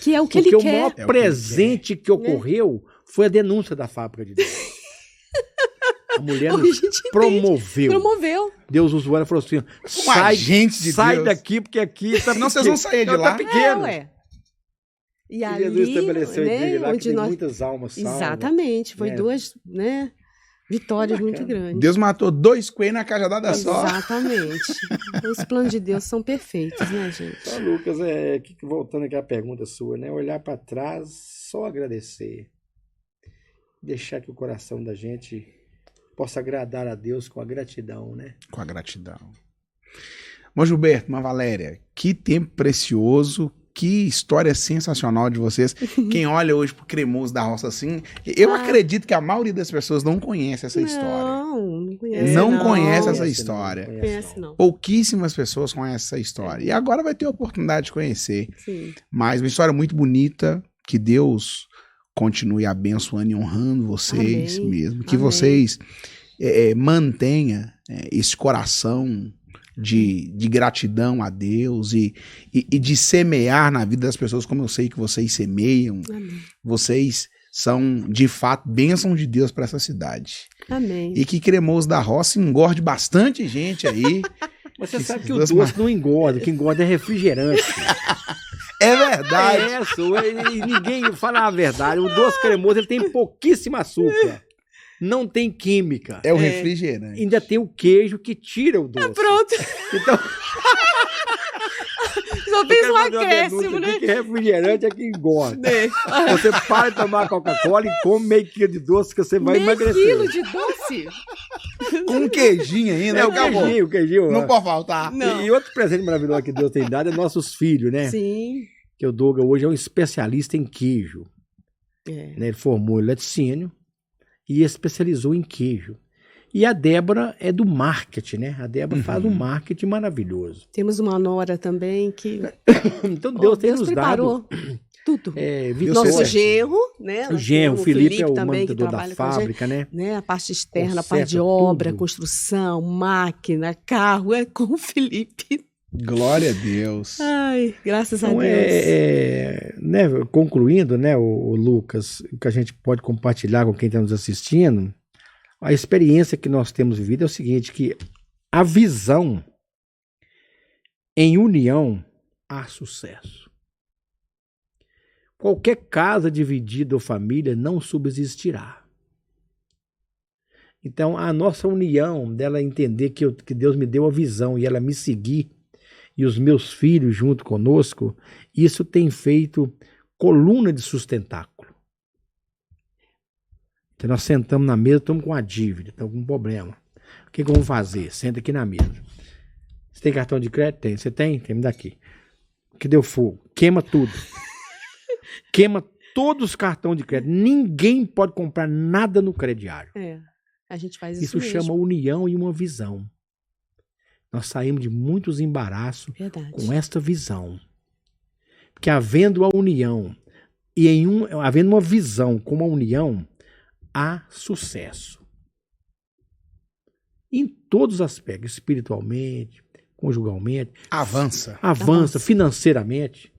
Que é o que ele quer. Porque o maior presente que ocorreu foi a denúncia da fábrica de Deus. A mulher nos promoveu. Deus usou ela e falou assim: sai daqui, porque aqui tá não, vocês vão sair de lá. Tá pequeno. E ali, Jesus estabeleceu né, lá, onde muitas almas salvas. Exatamente, foi duas, né, vitórias muito grandes. Deus matou 2 coelhos na cajadada só. Exatamente. Os planos de Deus são perfeitos, né, gente? Então, Lucas, voltando aqui à pergunta sua, né? Olhar para trás, só agradecer. Deixar que o coração da gente possa agradar a Deus com a gratidão, né? Com a gratidão. Mas Gilberto, Valéria, que tempo precioso, que história sensacional de vocês. Quem olha hoje pro Cremoso da Roça assim, eu acredito que a maioria das pessoas não conhece essa história. Não conhece. Não conhece essa história. Não conhece, não. Pouquíssimas pessoas conhecem essa história. E agora vai ter a oportunidade de conhecer. Sim. Mas uma história muito bonita, que Deus continue abençoando e honrando vocês mesmo. Que vocês mantenham esse coração de gratidão a Deus e de semear na vida das pessoas, como eu sei que vocês semeiam. Amém. Vocês são, de fato, bênçãos de Deus para essa cidade. Amém. E que Cremoso da Roça engorde bastante gente aí. Mas você sabe que o doce não engorda, o que engorda é refrigerante. É verdade. E ninguém fala a verdade. O doce cremoso ele tem pouquíssimo açúcar. Não tem química. É o refrigerante. Ainda tem o queijo que tira o doce. Pronto. Então... Só fez um acréscimo, né? Que refrigerante é que engorda. Você para de tomar Coca-Cola e come meio quilo de doce que você vai emagrecer. Meio quilo de doce? Com um queijinho ainda. O queijinho. Não pode faltar. Não. E outro presente maravilhoso que Deus tem dado é nossos filhos, né? Sim. Que o Douglas hoje é um especialista em queijo. Né? Ele formou em laticínio e especializou em queijo. E a Débora é do marketing, né? A Débora faz um marketing maravilhoso. Temos uma nora também que... Então Deus tem nos preparou dado... tudo. Nosso genro, né? O genro, o Felipe é o também, monitor da fábrica, né? A parte externa, Conserta a parte de obra, tudo. Construção, máquina, carro, é com o Felipe. Glória a Deus. Ai, graças Então, a Deus. Né, concluindo, né, o Lucas, o que a gente pode compartilhar com quem está nos assistindo, a experiência que nós temos vivido é o seguinte, que a visão em união há sucesso. Qualquer casa dividida ou família não subsistirá. Então, a nossa união, dela entender que Deus me deu a visão e ela me seguir, e os meus filhos junto conosco, isso tem feito coluna de sustentáculo. Então nós sentamos na mesa, estamos com uma dívida, estamos com um problema. O que vamos fazer? Senta aqui na mesa. Você tem cartão de crédito? Tem. Você tem? Tem, me dá aqui. Que deu fogo. Queima tudo. Queima todos os cartões de crédito. Ninguém pode comprar nada no crediário. A gente faz isso mesmo. Chama união e uma visão. Nós saímos de muitos embaraços com esta visão. Porque havendo a união e havendo uma visão com uma união, há sucesso. Em todos os aspectos, espiritualmente, conjugalmente. Avança financeiramente.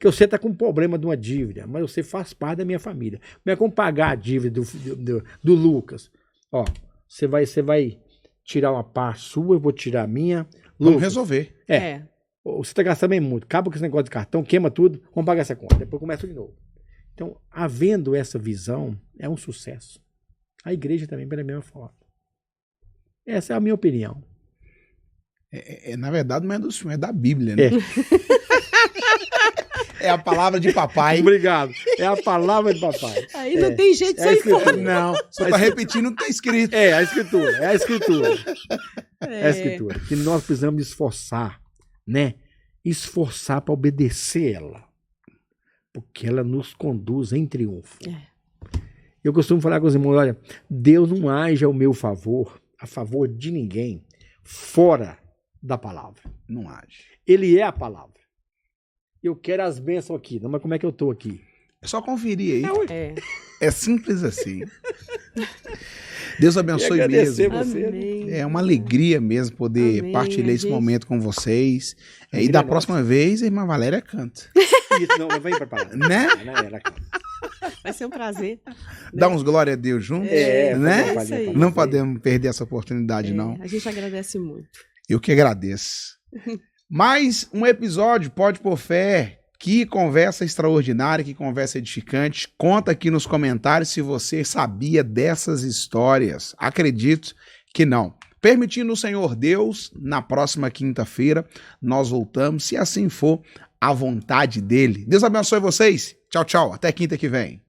Que você está com um problema de uma dívida, mas você faz parte da minha família. Como é como pagar a dívida do Lucas? Ó, você vai tirar uma parte sua, eu vou tirar a minha. Vamos Lucas, resolver. Você está gastando bem muito. Acaba com esse negócio de cartão, queima tudo, vamos pagar essa conta. Depois começa de novo. Então, havendo essa visão, é um sucesso. A igreja também, pela mesma forma. Essa é a minha opinião. Na verdade, não é do senhor, é da Bíblia, né? É a palavra de papai. Obrigado. É a palavra de papai. Aí não tem jeito de sair fora. Não, você tá repetindo o que tá escrito. É a escritura. É a escritura. Que nós precisamos esforçar, né? Esforçar para obedecer ela. Porque ela nos conduz em triunfo. Eu costumo falar com os irmãos, olha, Deus não age ao meu favor, a favor de ninguém, fora da palavra. Não age. Ele é a palavra. Eu quero as bênçãos aqui. Não, mas como é que eu tô aqui? É só conferir aí. É simples assim. Deus abençoe mesmo. Amém. É uma alegria mesmo poder partilhar esse momento com vocês. E da próxima vez, a irmã Valéria canta. Isso, não, vem preparar. Né? Ela canta. Vai ser um prazer. Dá uns glória a Deus juntos. Né? Isso aí. Não podemos perder essa oportunidade, não. A gente agradece muito. Eu que agradeço. Mais um episódio Pode Por Fé. Que conversa extraordinária, que conversa edificante. Conta aqui nos comentários se você sabia dessas histórias. Acredito que não. Permitindo o Senhor Deus, na próxima quinta-feira nós voltamos, se assim for a vontade dele. Deus abençoe vocês. Tchau, tchau. Até quinta que vem.